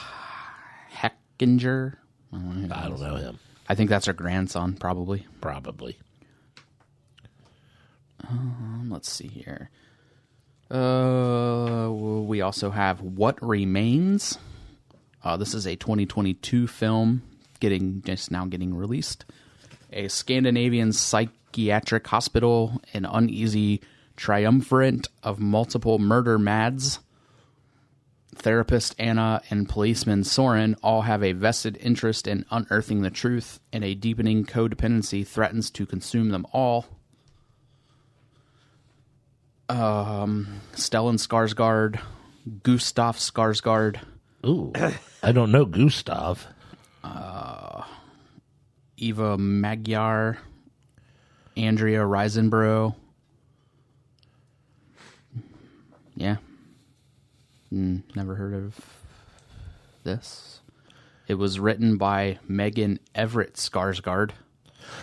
Heckinger. I don't know him. I think that's her grandson, probably. Probably. Let's see here. We also have What Remains. This is a 2022 film just now getting released. A Scandinavian psychiatric hospital, an uneasy triumvirate of multiple murder mads. Therapist Anna and policeman Soren all have a vested interest in unearthing the truth, and a deepening codependency threatens to consume them all. Stellan Skarsgård, Gustav Skarsgård, Ooh. I don't know Gustav. Eva Magyar, Andrea Riseborough. Yeah. Never heard of this. It was written by Megan Everett Skarsgård.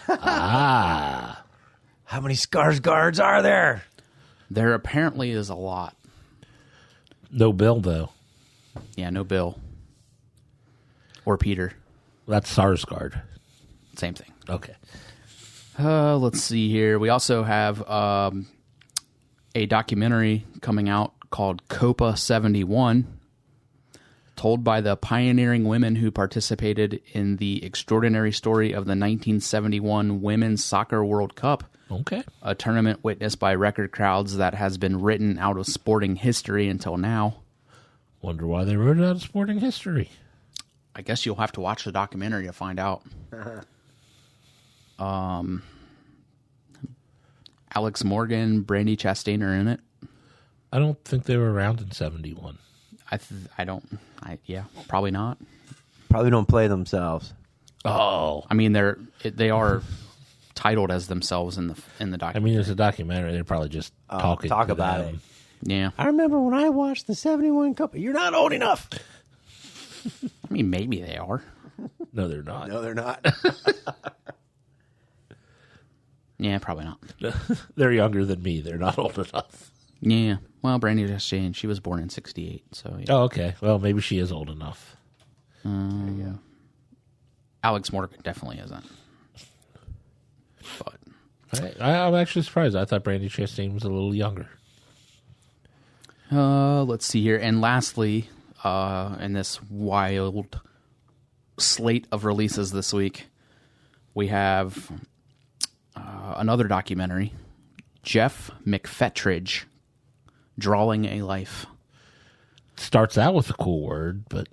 Ah. How many Skarsgårds are there? There apparently is a lot. No Bill, though. Yeah, no Bill. Or Peter. That's Sarsgaard. Same thing. Okay. Let's see here. We also have a documentary coming out called Copa 71, told by the pioneering women who participated in the extraordinary story of the 1971 Women's Soccer World Cup. Okay. A tournament witnessed by record crowds that has been written out of sporting history until now. Wonder why they wrote it out of sporting history. I guess you'll have to watch the documentary to find out. Alex Morgan, Brandy Chastain are in it. I don't think they were around in 71. Yeah, probably not. Probably don't play themselves. Oh. I mean, they are titled as themselves in the documentary. I mean, it's a documentary. They're probably just talk about them. it. Yeah. I remember when I watched the 71 Cup. You're not old enough. I mean, maybe they are. No, they're not. No, they're not. Yeah, probably not. They're younger than me. They're not old enough. Yeah. Well, Brandy Chastain, she was born in 68, so yeah. Oh, okay. Well, maybe she is old enough. There you go. Alex Morgan definitely isn't. But I'm actually surprised. I thought Brandy Chastain was a little younger. let's see here. And lastly, in this wild slate of releases this week, we have another documentary, Jeff McFetridge, Drawing a Life. Starts out with a cool word, but...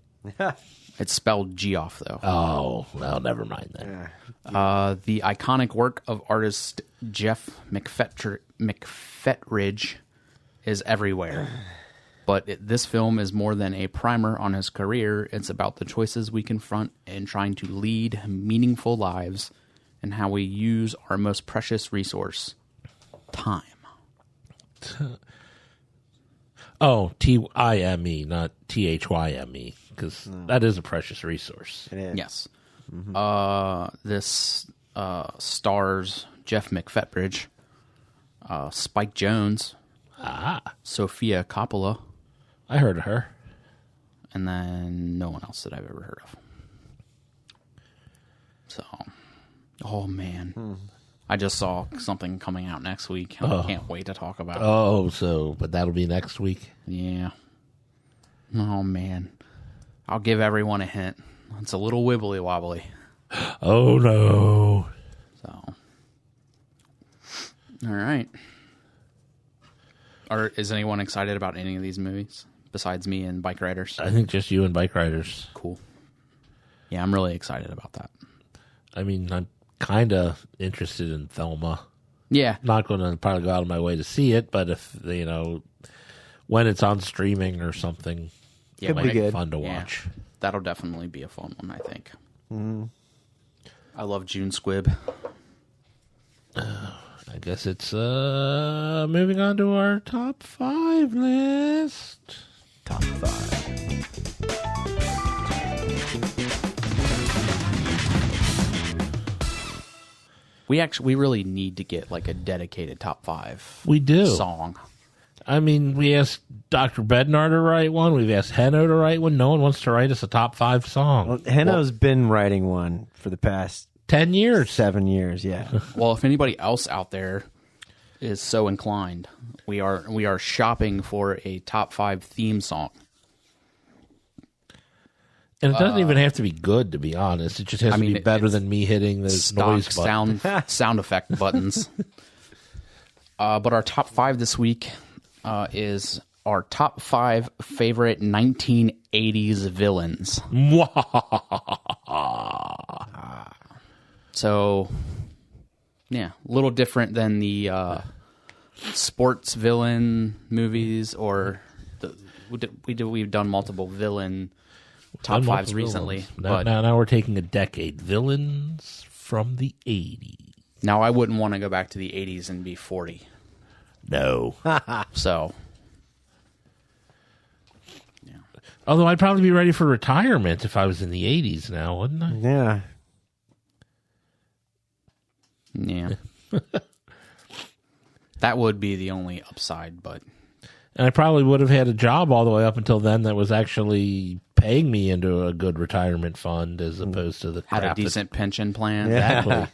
It's spelled Geoff, though. Oh, well, never mind then. The iconic work of artist Jeff McFetridge is everywhere. But this film is more than a primer on his career. It's about the choices we confront in trying to lead meaningful lives and how we use our most precious resource, time. Oh, T-I-M-E, not T-H-Y-M-E, because that is a precious resource. It is. Yes. This stars Jeff McFetridge, Spike Jonze, Sophia Coppola, I heard of her. and then no one else that I've ever heard of. So, oh man. I just saw something coming out next week. I can't wait to talk about it. Oh, but that'll be next week? Yeah. Oh man. I'll give everyone a hint. It's a little wibbly wobbly. Oh, no. So, All right. Is anyone excited about any of these movies besides me and Bike Riders? I think just you and Bike Riders. Cool. Yeah, I'm really excited about that. I mean, I'm kind of interested in Thelma. Yeah. Not going to probably go out of my way to see it, but if, when it's on streaming or something, Yeah, Could be good. fun to Yeah. watch. That'll definitely be a fun one, I think. I love June Squibb. I guess it's moving on to our top 5 list. Top 5. We really need to get like a dedicated top 5 We do. song. I mean, we asked Dr. Bednar to write one. We've asked Henno to write one. No one wants to write us a top 5 song. Well, Henno's been writing one for the past 10 years. 7 years. Yeah. Well, if anybody else out there is so inclined, we are shopping for a top 5 theme song. And it doesn't even have to be good, to be honest. It just has to be better it's than me hitting the Stock noise button. sound effect buttons. But our top 5 this week is our top 5 favorite 1980s villains. So, yeah, a little different than the sports villain movies, or we've done multiple villain top 5s recently. But Now we're taking a decade. Villains from the 80s. now I wouldn't want to go back to the 80s and be 40. No. So, Although I'd probably be ready for retirement if I was in the 80s now, wouldn't I? Yeah. yeah. That would be the only upside, but And I probably would have had a job all the way up until then that was actually paying me into a good retirement fund as opposed to the had a crap that- decent pension plan. Yeah. Exactly.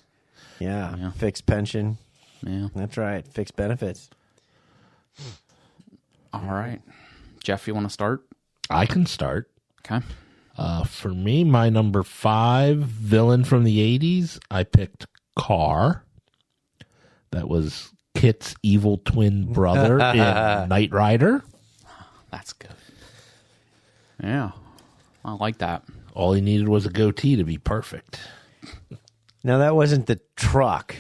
Yeah. Fixed pension. Yeah. That's right. Fixed benefits. All right. Jeff, you want to start? I can start. Okay. For me, my number 5 villain from the 80s, I picked Carr. That was Kit's evil twin brother in Knight Rider. That's good. Yeah. I like that. All he needed was a goatee to be perfect. Now, that wasn't the truck.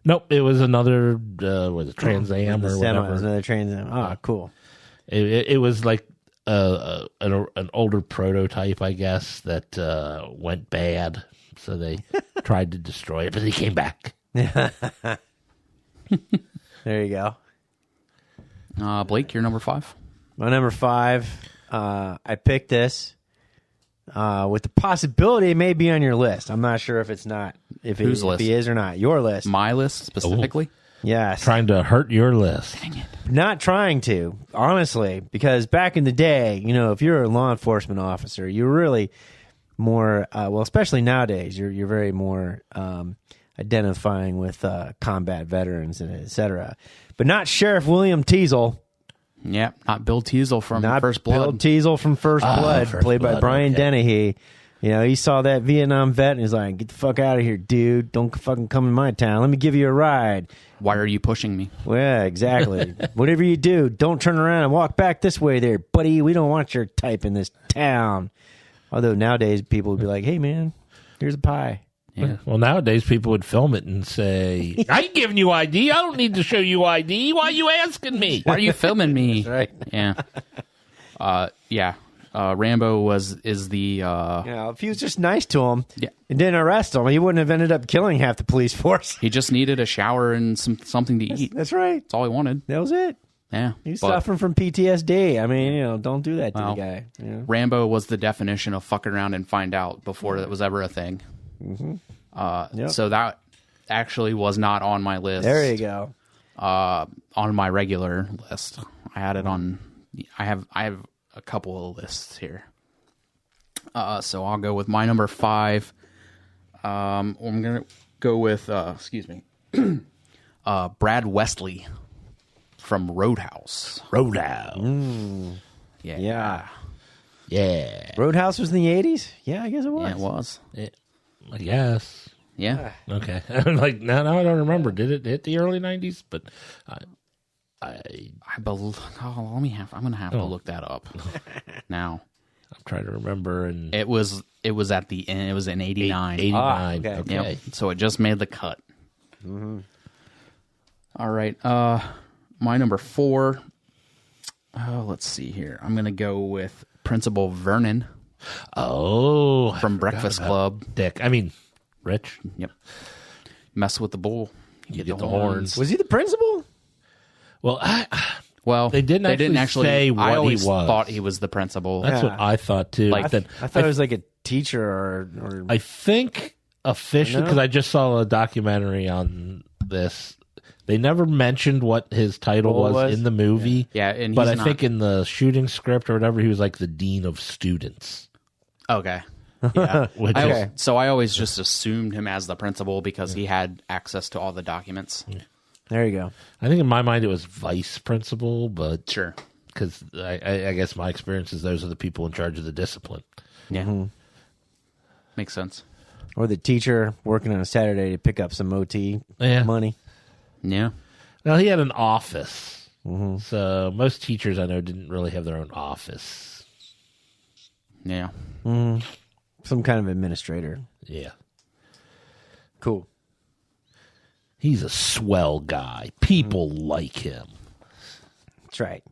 Nope, it was another was it Trans Am The or semi, whatever. another Trans Am. Oh, cool. It was like an older prototype, I guess, that went bad. So they tried to destroy it, but he came back. There you go. Blake, you're number 5. My number 5, I picked this with the possibility it may be on your list. I'm not sure if it's not. If Whose list? he is or not. Your list. My list specifically? Yes. Trying to hurt your list. Not trying to, honestly, because back in the day, if you're a law enforcement officer, you're really more, especially nowadays, you're very more identifying with combat veterans and et cetera. But not Sheriff William Teasel. Yeah, not Bill Teasel from Not First Bill Blood. Teasel from First Blood, First played by Blood, Brian okay. Dennehy. He saw that Vietnam vet and he's like, "Get the fuck out of here, dude! Don't fucking come in my town. Let me give you a ride." Why are you pushing me? Well, yeah, exactly. Whatever you do, don't turn around and walk back this way, there, buddy. We don't want your type in this town. Although nowadays people would be like, "Hey, man, here's a pie." Yeah. Well, nowadays people would film it and say, I ain't giving you ID. I don't need to show you ID. Why are you asking me? Why are you filming me? Right? Yeah. Yeah. Rambo is the If he was just nice to him Yeah. and didn't arrest him, he wouldn't have ended up killing half the police force. he just needed a shower and something to eat. That's right. That's all he wanted. That was it. Yeah. He's But suffering from PTSD. I mean, don't do that to Well, the guy. Rambo was the definition of fuck around and find out before that was ever a thing. Yep. So that actually was not on my list. There you go. On my regular list. I had it on. I have a couple of lists here. So I'll go with my number 5. I'm gonna go with Brad Wesley from Roadhouse. Roadhouse. Yeah. Yeah. Roadhouse was in the 80s? Yeah, I guess it was. Yeah, it was. I guess. Yeah. Okay. Like now I don't remember. Did it hit the early 90s? But I'm I'm gonna have to look that up now. trying to remember, and It was at the end. It was in 89. 89. okay. Yep. So it just made the cut. Mm-hmm. All right. My number 4. Oh, let's see here. I'm gonna go with Principal Vernon from Breakfast Club. Rich. Yep. Mess with the bull, you get the horns. Was he the principal? Well, they didn't actually say what I always he was. thought he was the principal. That's what I thought too. Like, I thought it was like a teacher or I think officially, because I just saw a documentary on this. They never mentioned what his title was in the movie. Yeah, and but I think in the shooting script or whatever, he was like the dean of students. Okay. Yeah. Okay. So I always just assumed him as the principal because he had access to all the documents. There you go. I think in my mind it was vice principal, but Sure. because I guess my experience is those are the people in charge of the discipline. Yeah. Makes sense. Or the teacher working on a Saturday to pick up some OT money. Yeah. Now he had an office, so most teachers I know didn't really have their own office. Yeah. Some kind of administrator. Yeah, Cool. he's a swell guy. People like him. That's right.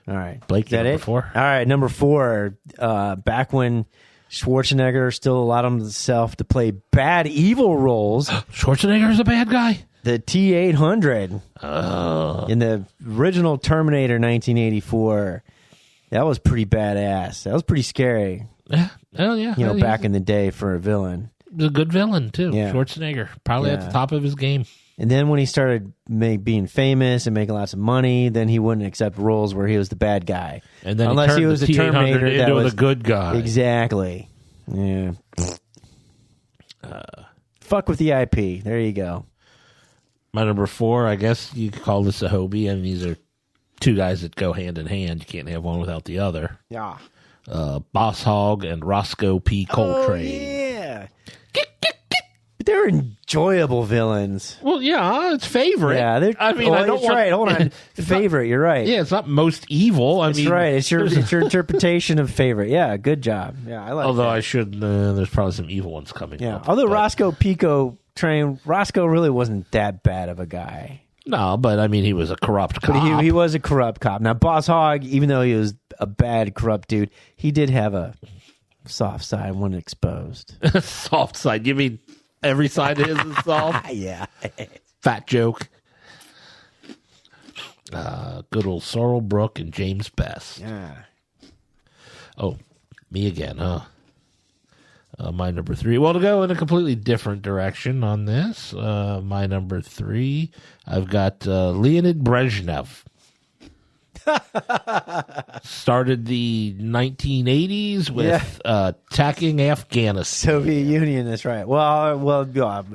All right. Blake, Is that number it? 4? All right, number 4. Back when Schwarzenegger still allowed himself to play bad evil roles, Schwarzenegger's a bad guy. the T-800 in the original Terminator 1984. That was pretty badass. That was pretty scary. Yeah, hell yeah. You know, back in the day for a villain. He's a good villain too. Yeah. Schwarzenegger, probably at the top of his game. And then when he started being famous and making lots of money, then he wouldn't accept roles where he was the bad guy. And then unless he was the the Terminator T-800 that into was the good guy. Exactly. Yeah. Fuck with the IP. There you go. My number 4, I guess you could call this a Hobie, and these are two guys that go hand in hand. You can't have one without the other. Yeah. Boss Hogg and Roscoe P. Coltrane. Yeah. But they're enjoyable villains. Well, yeah, it's favorite. Yeah, they're. I mean, I don't that's want, right. Hold on, favorite. You're right. Yeah, it's not most evil. That's right. It's your interpretation of favorite. Yeah, good job. Yeah, I like. Although that. I should, there's probably some evil ones coming. Yeah. up, Although but- Roscoe Pico train, Roscoe really wasn't that bad of a guy. No, but I mean, he was a corrupt cop. But he was a corrupt cop. Now, Boss Hogg, even though he was a bad, corrupt dude, he did have a soft side when exposed. Soft side. You mean every side of his is soft? Yeah. Fat joke. Good old Sorrel Brook and James Best. Yeah. Oh, me again, huh? My number 3. Well, to go in a completely different direction on this, my number 3, I've got Leonid Brezhnev. Started the 1980s with attacking Afghanistan. Soviet Union, that's right. Well,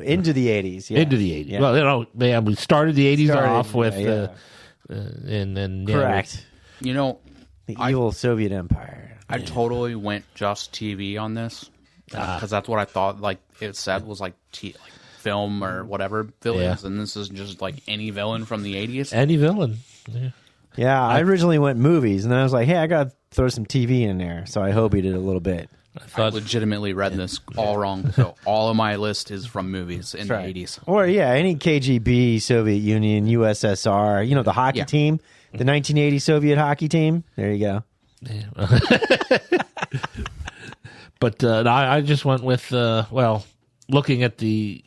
into the 80s. Yeah. Into the 80s. Yeah. Well, you know, man, we started the 80s off with, yeah. and then Correct. You know, The evil Soviet Empire. I totally went just TV on this because that's what I thought. Like it said was like film or whatever villains, and this is just like any villain from the 80s. Any villain. Yeah. Yeah, I originally went movies, and then I was like, hey, I got to throw some TV in there. So I hope he did a little bit. I legitimately read this all wrong. So all of my list is from movies in the 80s. Or, yeah, any KGB, Soviet Union, USSR, you know, the hockey team, the 1980 Soviet hockey team. There you go. Yeah. But I just went with, looking at the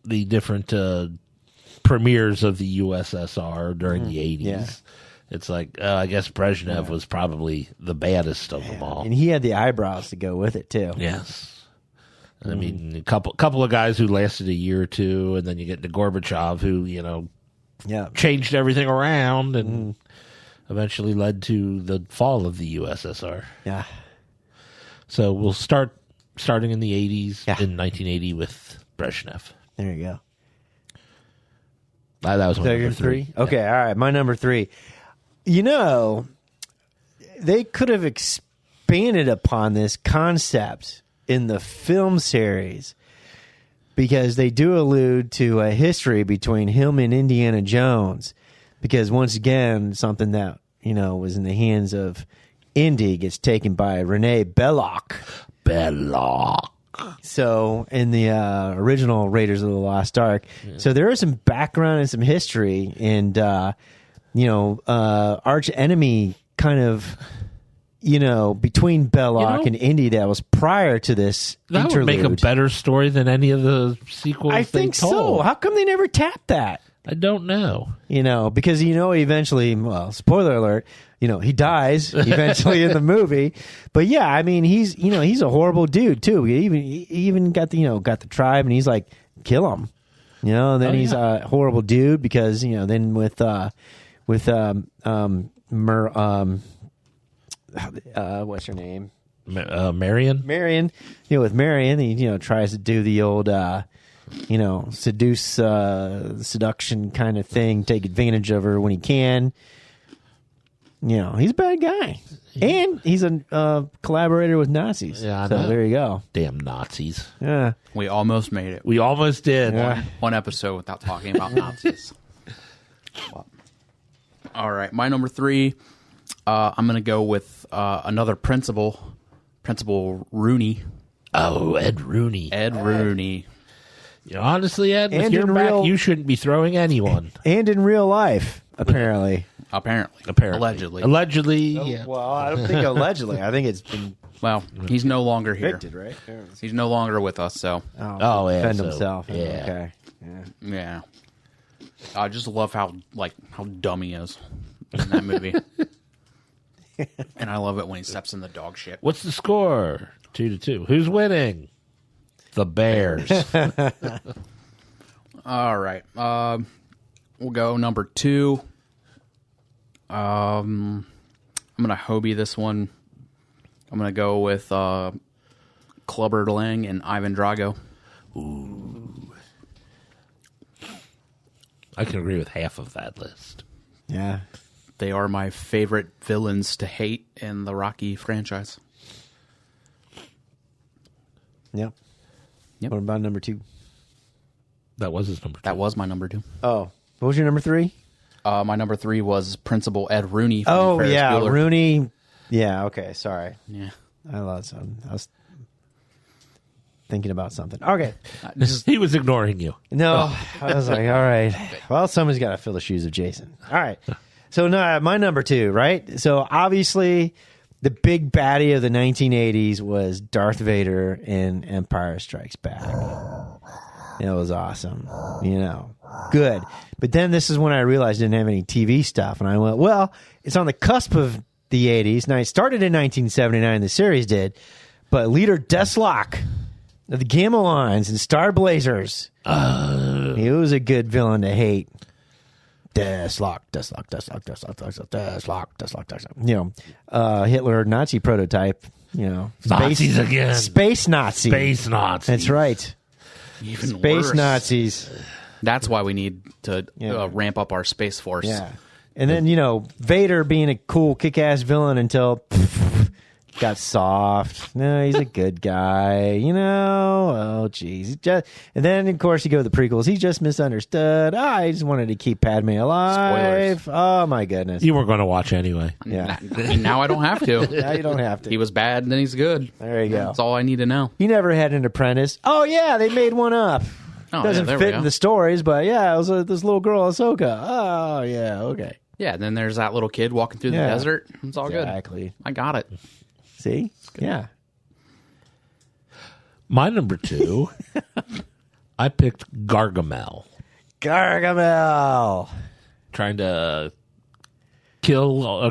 different premieres of the USSR during the 80s. Yeah. It's like, I guess Brezhnev was probably the baddest of them all. And he had the eyebrows to go with it, too. Yes. I mean, a couple of guys who lasted a year or two, and then you get the Gorbachev who, you know, changed everything around and eventually led to the fall of the USSR. Yeah. So we'll starting in the 80s in 1980 with Brezhnev. There you go. That was my So number your 3. Okay, all right. My number 3. You know, they could have expanded upon this concept in the film series, because they do allude to a history between him and Indiana Jones. Because once again, something that, was in the hands of Indy gets taken by Renee Belloc. So in the original Raiders of the Lost Ark, so there is some background and some history, and arch enemy kind of, between Belloc and Indy that was prior to this That interlude. would make a better story than any of the sequels. I think they told. so. How come they never tapped that? I don't know. Because eventually, well, spoiler alert, he dies eventually in the movie. But yeah, I mean, he's a horrible dude too. He even got the tribe, and he's like, kill him. And then he's a horrible dude because then with what's her name? Marion. Marion. With Marion, he tries to do the old seduction kind of thing, take advantage of her when he can. He's a bad guy. And he's a collaborator with Nazis. Yeah, I so know. there you go. Damn Nazis. Yeah. We almost made it. We almost did. Yeah. One episode without talking about Nazis. All right, my number 3. I'm going to go with another Principal Rooney. Oh, Ed Rooney. Ed Rooney. Honestly, Ed, with And your in back, real- you shouldn't be throwing anyone. And in real life, apparently. Allegedly. Allegedly. Yeah. Well, I don't think allegedly. I think it's been Well, he's no longer here. convicted, right? He's no longer with us, so Oh, yeah, Defend so, himself. yeah. Okay. Yeah. yeah. I just love how dumb he is in that movie. And I love it when he steps in the dog shit. What's the score? 2-2. Who's winning? The Bears. All right. We'll go number 2. I'm going to Hobie this one. I'm going to go with Clubber Lang and Ivan Drago. I can agree with half of that list. Yeah. They are my favorite villains to hate in the Rocky franchise. Yep. Yep. What about number 2? That was his number 2. That was my number 2. Oh. What was your number 3? My number 3 was Principal Ed Rooney. From Oh, Ferris yeah. Bueller. Rooney. Yeah, okay. Sorry. Yeah. I was thinking about something. Okay. He was ignoring you. No, I was like, all right. Well, somebody's got to fill the shoes of Jason. All right. So, no, my number 2, right? So, obviously, the big baddie of the 1980s was Darth Vader in Empire Strikes Back. It was awesome. Good. But then this is when I realized I didn't have any TV stuff. And I went, well, it's on the cusp of the 80s. Now, it started in 1979, the series did. But Leader Deathlock of the Gamma Lines and Star Blazers. He was a good villain to hate. Deathlock. Hitler Nazi prototype. Nazis again. Space Nazi. Space Nazis. That's right. Even Space worse. Nazis. That's why we need to Yeah. ramp up our Space Force. Yeah. And then, Vader being a cool kick-ass villain until got soft. No, he's a good guy. Oh, jeez. And then, of course, you go to the prequels. He's just misunderstood. I just wanted to keep Padme alive. Spoilers. Oh, my goodness. You weren't going to watch anyway. Yeah. Now I don't have to. Now you don't have to. He was bad, and then he's good. There you go. That's all I need to know. You never had an apprentice. Oh, yeah, they made one up. Oh, Doesn't yeah, there we fit go. in the stories, but yeah, it was this little girl, Ahsoka. Oh, yeah, okay. Yeah, then there's that little kid walking through the Yeah. desert. It's all good. Exactly. I got it. See? Yeah. My number 2, I picked Gargamel. Gargamel. Trying to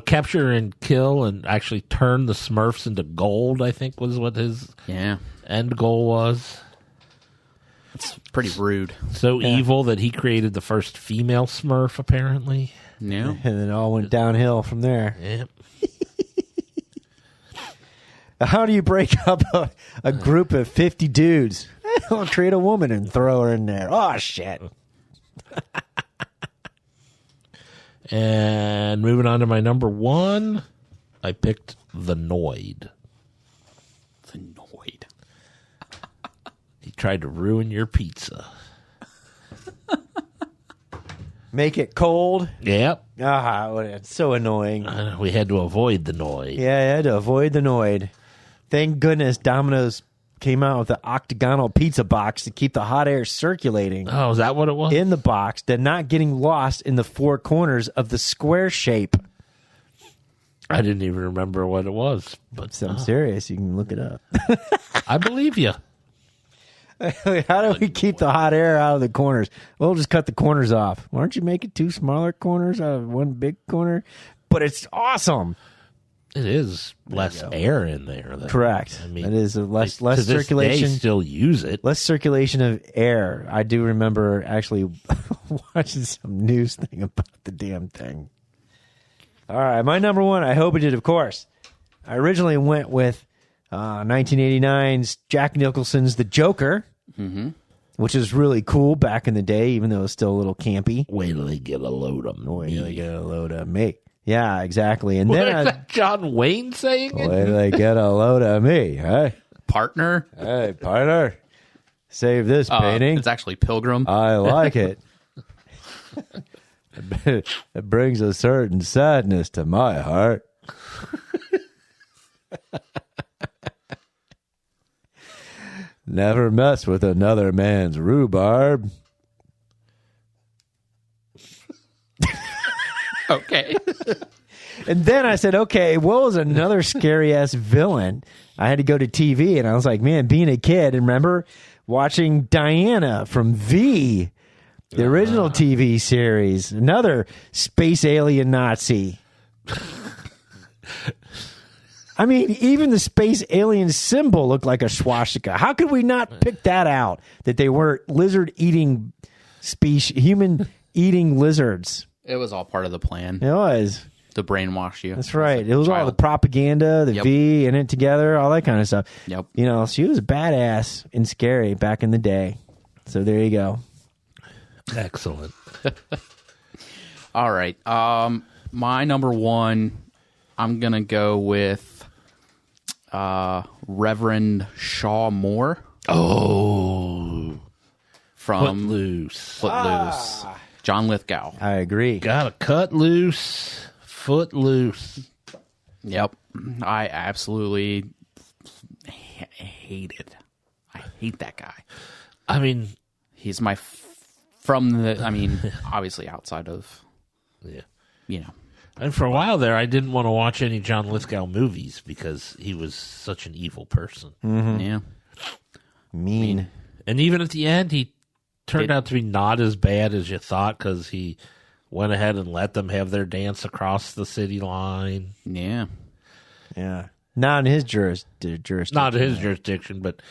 capture and kill and actually turn the Smurfs into gold, I think was what his Yeah. end goal was. It's pretty rude. So evil that he created the first female Smurf, apparently. Yeah. And then it all went downhill from there. Yep. How do you break up a group of 50 dudes? I'll create a woman and throw her in there. Oh, shit. And moving on to my number 1, I picked the Noid. It's annoyed. tried to ruin your pizza. Make it cold. Yep. It's so annoying. We had to avoid the noise. Yeah, I had to avoid the Noid. Thank goodness Domino's came out with the octagonal pizza box to keep the hot air circulating Oh, is that what it was? in the box, then not getting lost in the four corners of the square shape. I didn't even remember what it was. But So I'm serious. You can look it up. I believe you. How do we keep the hot air out of the corners? We'll just cut the corners off. Why don't you make it two smaller corners out of one big corner? But it's awesome. It is less air in there. Though. Correct. I mean, it is a less to this circulation. day, still use it. Less circulation of air. I do remember actually watching some news thing about the damn thing. All right, my number one, I hope it did, of course. I originally went with 1989's Jack Nicholson's The Joker, which is really cool back in the day, even though it was still a little campy. Wait till they get a load of me. Wait till they get a load of me. Yeah, exactly. And What then is that John Wayne saying it? wait till they get a load of me. Hey, Partner. hey, partner. Save this painting. It's actually Pilgrim. I like it. It brings a certain sadness to my heart. Never mess with another man's rhubarb. Okay. And then I said, okay, what was another scary ass villain? I had to go to TV, and I was like, man, being a kid, and remember watching Diana from V, the original TV series, another space alien Nazi. I mean, even the space alien symbol looked like a swastika. How could we not pick that out? That they were lizard-eating species, human-eating lizards. It was all part of the plan It was. to brainwash you. That's right. It was all the propaganda, the Yep. V in it together, all that kind of stuff. Yep. You know, she was badass and scary back in the day. So there you go. Excellent. All right. My number one, I'm going to go with Reverend Shaw Moore Oh, from Footloose. Footloose. John Lithgow. I agree. Got to cut loose, foot loose. Yep. I absolutely hate it. I hate that guy. I mean, He's my obviously outside of, yeah. And for a while there, I didn't want to watch any John Lithgow movies because he was such an evil person. Yeah. Mean. And even at the end, he turned out to be not as bad as you thought because he went ahead and let them have their dance across the city line. Yeah. Yeah. Not in his jurisdiction. Not his jurisdiction, but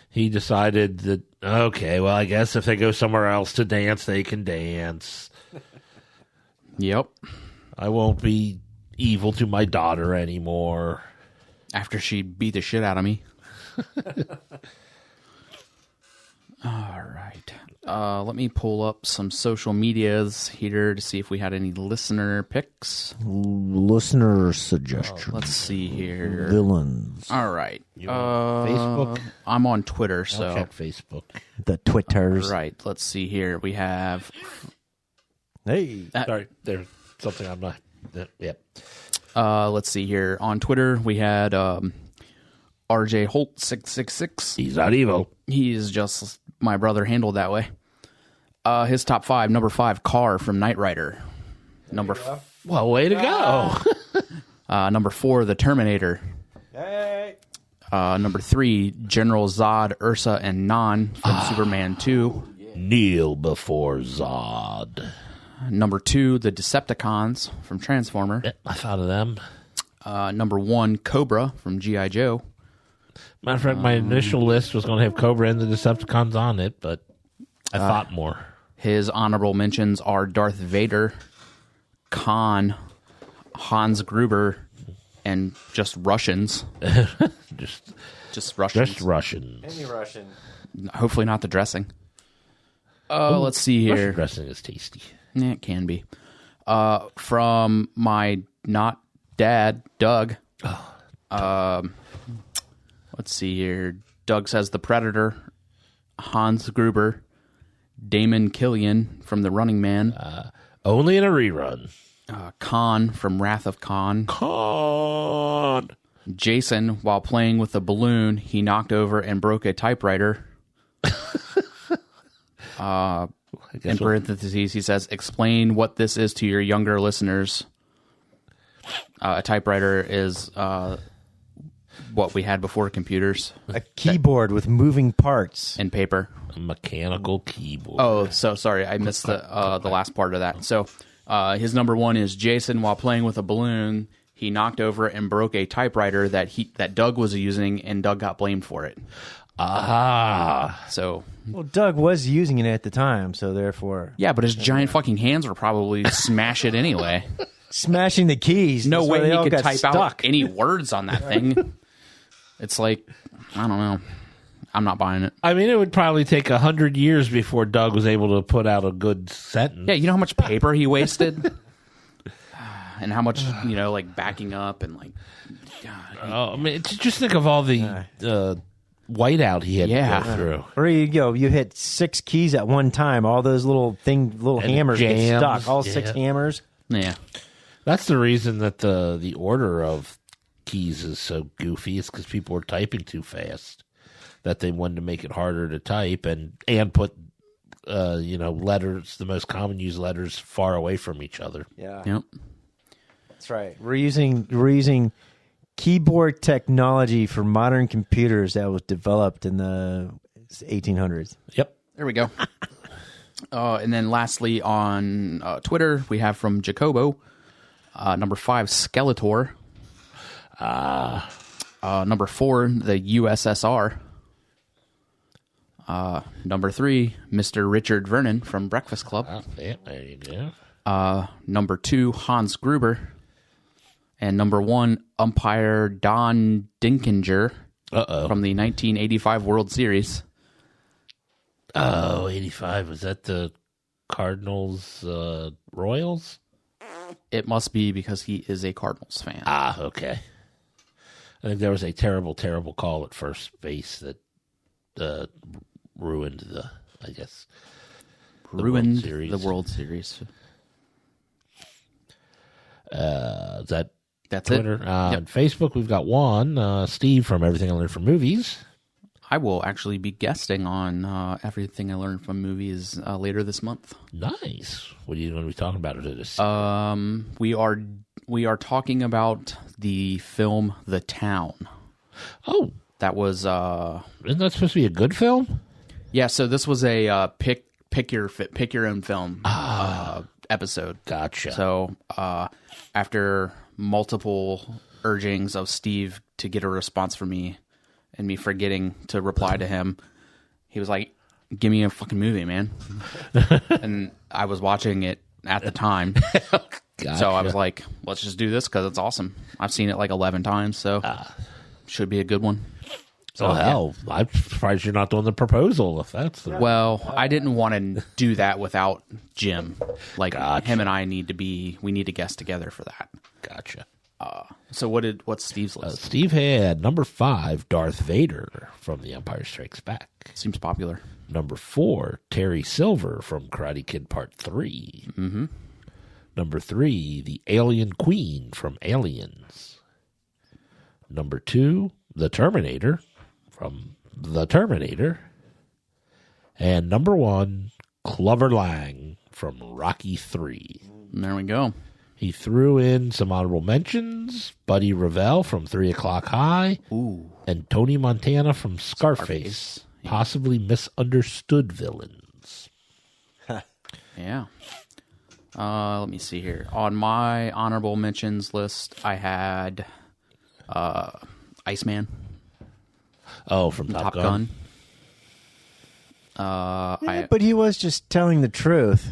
he decided that, okay, well, I guess if they go somewhere else to dance, they can dance. Yep. I won't be evil to my daughter anymore. After she beat the shit out of me. All right. Let me pull up some social medias here to see if we had any listener picks. Listener suggestion. Let's see here. Villains. All right. Facebook? I'm on Twitter, so. I'll check Facebook. The Twitters. Right. Let's see here. We have. Hey. Sorry, there's something I'm not. Yep. Let's see here. On Twitter, we had RJ Holt 666. He's not evil. He's just my brother handled that way. His top five, number 5, Carr from Knight Rider. Well, way to go. Number 4, The Terminator. Hey. Number 3, General Zod, Ursa, and Nan from Superman 2. Kneel before Zod. Number 2, The Decepticons from Transformer. I thought of them. Number 1, Cobra from G.I. Joe. Matter of fact, my initial list was going to have Cobra and the Decepticons on it, but I thought more. His honorable mentions are Darth Vader, Khan, Hans Gruber, and just Russians. Just Russians. Just Russians. Any Russian. Hopefully not the dressing. Let's see here. Russian dressing is tasty. Yeah, it can be. From my not dad, Doug. Let's see here. Doug says The Predator. Hans Gruber, Damon Killian from The Running Man, Only in a rerun. Khan from Wrath of Khan, Con. Jason, while playing with a balloon, he knocked over and broke a typewriter. In parentheses, he says, explain what this is to your younger listeners. A typewriter is what we had before computers. A keyboard with moving parts. And paper. A mechanical keyboard. Oh, so sorry. I missed the last part of that. So his number one is Jason, while playing with a balloon, he knocked over and broke a typewriter that Doug was using, and Doug got blamed for it. So... Well, Doug was using it at the time, so therefore... Yeah, but his giant fucking hands were probably smash it anyway. Smashing the keys. No That's why way they all he could got type stuck. out any words on that thing. It's like, I don't know. I'm not buying it. I mean, it would probably take 100 years before Doug was able to put out a good sentence. Yeah, you know how much paper he wasted? And how much, like backing up and like... God, I mean, just think of all the whiteout he had to go through. Or you hit 6 keys at one time. All those little hammers get jams. stuck. All 6 hammers. yeah. That's the reason that the order of keys is so goofy. It's because people were typing too fast. That they wanted to make it harder to type and put letters, the most common used letters, far away from each other. Yeah, Yep. that's right. We're using keyboard technology for modern computers that was developed in the 1800s. Yep. There we go. And then lastly on Twitter, we have from Jacobo, number 5, Skeletor. Number 4, the USSR. Number 3, Mr. Richard Vernon from Breakfast Club. Yeah, there you go. Number 2, Hans Gruber. And number 1, umpire Don Dinkinger from the 1985 World Series. Oh, 85. Was that the Cardinals Royals? It must be because he is a Cardinals fan. Okay. I think there was a terrible, terrible call at first base that ruined the Ruined World Series. the World Series. Is that That's Twitter? it. On Facebook, we've got one, Steve from Everything I Learned from Movies. I will actually be guesting on Everything I Learned from Movies later this month. Nice. What are you going to be talking about? We are talking about the film The Town. Oh, That was isn't that supposed to be a good film? yeah. So this was a pick your own film episode. Gotcha. So after multiple urgings of Steve to get a response from me, and me forgetting to reply to him, he was like, "Give me a fucking movie, man." And I was watching it at the time. Gotcha. So I was like, let's just do this because it's awesome. I've seen it like 11 times, so should be a good one. So hell, I'm surprised you're not doing the proposal if that's the... Well, I didn't want to do that without Jim. Like, Gotcha. him and I we need to guest together for that. Gotcha. So what's Steve's list? Steve had number 5, Darth Vader from The Empire Strikes Back. Seems popular. Number 4, Terry Silver from Karate Kid Part 3. Mm-hmm. Number 3, the Alien Queen from Aliens. Number 2, the Terminator from The Terminator. And number 1, Clubber Lang from Rocky 3. There we go. He threw in some honorable mentions, Buddy Revell from 3 O'Clock High, Ooh. and Tony Montana from Scarface. Scarface. Yeah. Possibly misunderstood villains. Yeah. Let me see here. On my honorable mentions list, I had Iceman. Oh, from Top Gun. But he was just telling the truth.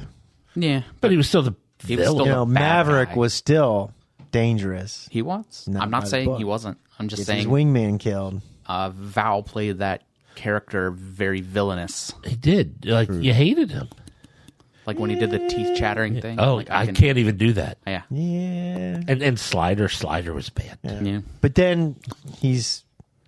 Yeah, But he was still the He was villain. still You know, the bad Maverick guy. was still dangerous. He was. Not I'm by not the saying book. he wasn't. I'm just His saying wingman killed. Val played that character very villainous. He did. Like, you hated him. Like when he did the teeth chattering thing. Oh, like I can't even do that. Yeah. Yeah. And Slider was bad. Yeah. But then he's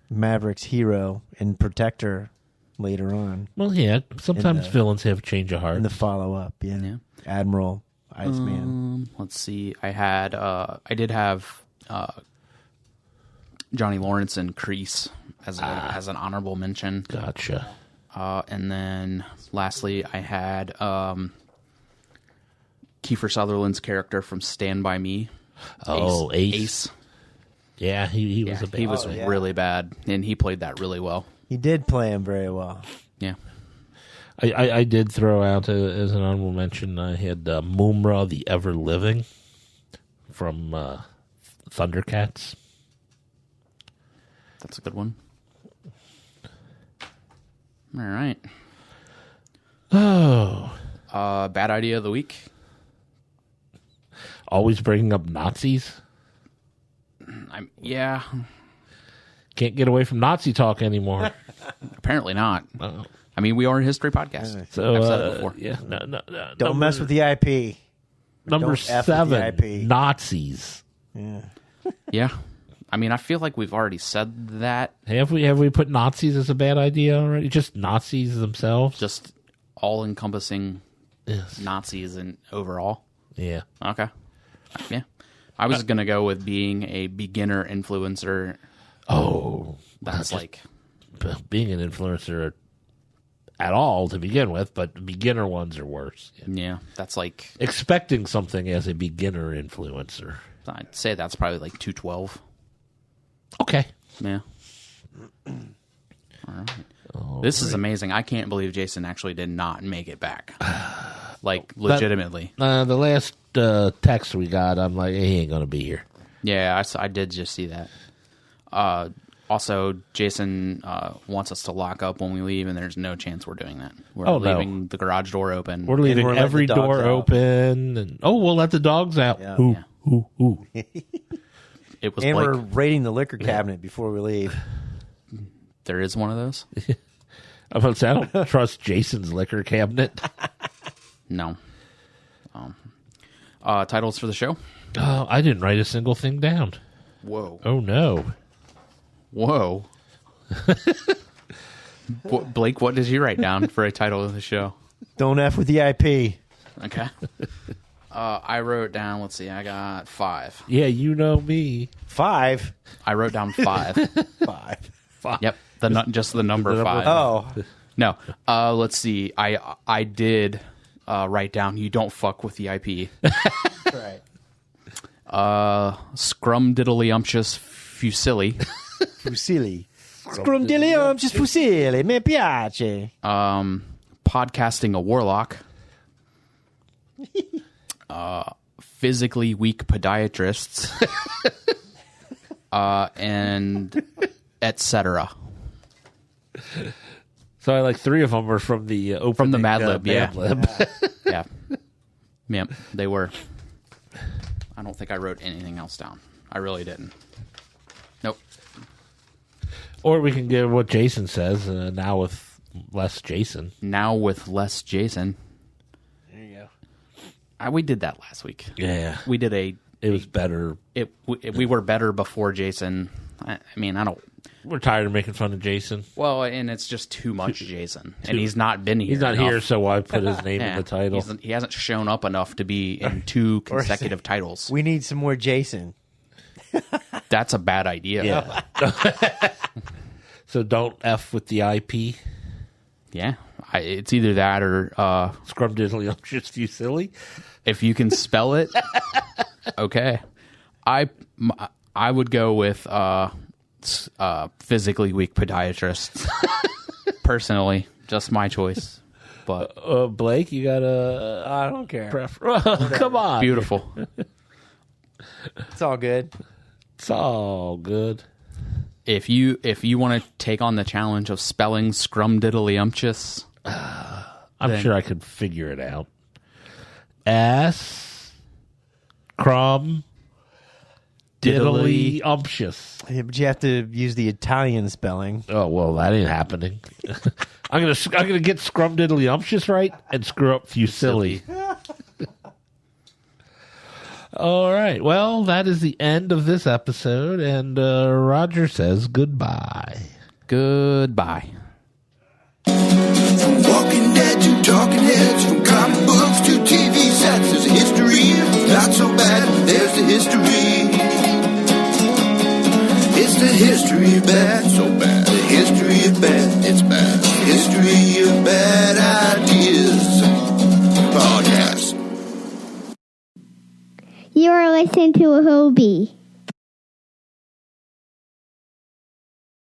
Maverick's hero and protector later on Well, yeah. Sometimes villains have a change of heart. in the follow up. Yeah. Admiral Iceman. Let's see. I did have Johnny Lawrence and Kreese as an honorable mention. Gotcha. And then lastly, I had Kiefer Sutherland's character from Stand By Me. Oh, Ace. Yeah, he was a bad. He was really bad, and he played that really well. He did play him very well. Yeah. I did throw out as an honorable mention, I had Mumra the Ever Living from Thundercats. That's a good one. All right. Oh. Bad idea of the week. Always bringing up Nazis. Yeah. Can't get away from Nazi talk anymore. Apparently not. Uh-oh. I mean, we are a history podcast. So, I've said it before. Yeah, no, Don't mess with the IP. Number Don't F with the 7, IP. Nazis. Yeah. Yeah. I mean, I feel like we've already said that. Have we put Nazis as a bad idea already? Just Nazis themselves? Just all-encompassing Yes. Nazis and overall. Yeah. Okay. Yeah. I was going to go with being a beginner influencer. Oh. That's like... Being an influencer at all to begin with, but the beginner ones are worse. Yeah. That's like... Expecting something as a beginner influencer. I'd say that's probably like 212. Okay. Yeah. All right. This is amazing. I can't believe Jason actually did not make it back. Like, legitimately. The last text we got, I'm like, he ain't going to be here. Yeah, I did just see that. Also, Jason wants us to lock up when we leave, and there's no chance we're doing that. We're leaving the garage door open. We're leaving we're letting every the dogs door out. open. And we'll let the dogs out. Yeah. Ooh, Yeah. ooh, ooh. It was And Blake. we're raiding the liquor cabinet before we leave. There is one of those? I was about to say, I don't trust Jason's liquor cabinet. No. Titles for the show? Oh, I didn't write a single thing down. Whoa. Oh, no. Whoa. Blake, what did you write down for a title of the show? Don't F with the IP. Okay. I wrote down, let's see, I got 5. Yeah, you know me. 5. I wrote down 5. 5. Yep. Just the number The number 5. Oh. No. Let's see. I did write down you don't fuck with the IP. Right. Scrumdiddlyumptious Fusilli. Fusilli. Scrumdiddlyumptious Fusilli. Me piace. Podcasting a warlock. Physically weak podiatrists. And etc. So I like 3 of them were from the opening. From the Mad Lib, Mad Lib. Yeah. Yep, they were. I don't think I wrote anything else down. I really didn't. Nope. Or we can get what Jason says now with less Jason. Now with less Jason. There you go. We did that last week. Yeah. We did a... It was better. We were better before Jason. I mean, I don't... We're tired of making fun of Jason. Well, and it's just too much Jason. And he's not been here. He's not enough. here, so why put his name in the title? He hasn't shown up enough to be in 2 consecutive titles. We need some more Jason. That's a bad idea. Yeah. So don't F with the IP. Yeah. It's either that or... Scrumdiddlyumptious Fusilli. if you can spell it, okay. I would go with physically weak podiatrists. Personally, just my choice. But Blake, you got a... I don't care. Come on. beautiful. It's all good. It's all good. If you want to take on the challenge of spelling Scrumdiddlyumptious, I'm sure I could figure it out. S. Crumb. Diddlyumptious. Yeah, but you have to use the Italian spelling. Oh well, that ain't happening. I'm gonna get Scrumdiddlyumptious right and screw up Fusilli. All right. Well, that is the end of this episode, and Roger says goodbye. goodbye. From Walking Dead to Talking Heads, from comic books to TV sets, there's a history. It's not so bad, there's the history. It's the history of bad, so bad. The history of bad, it's bad. History of bad ideas. Podcast. You are listening to a Hobie.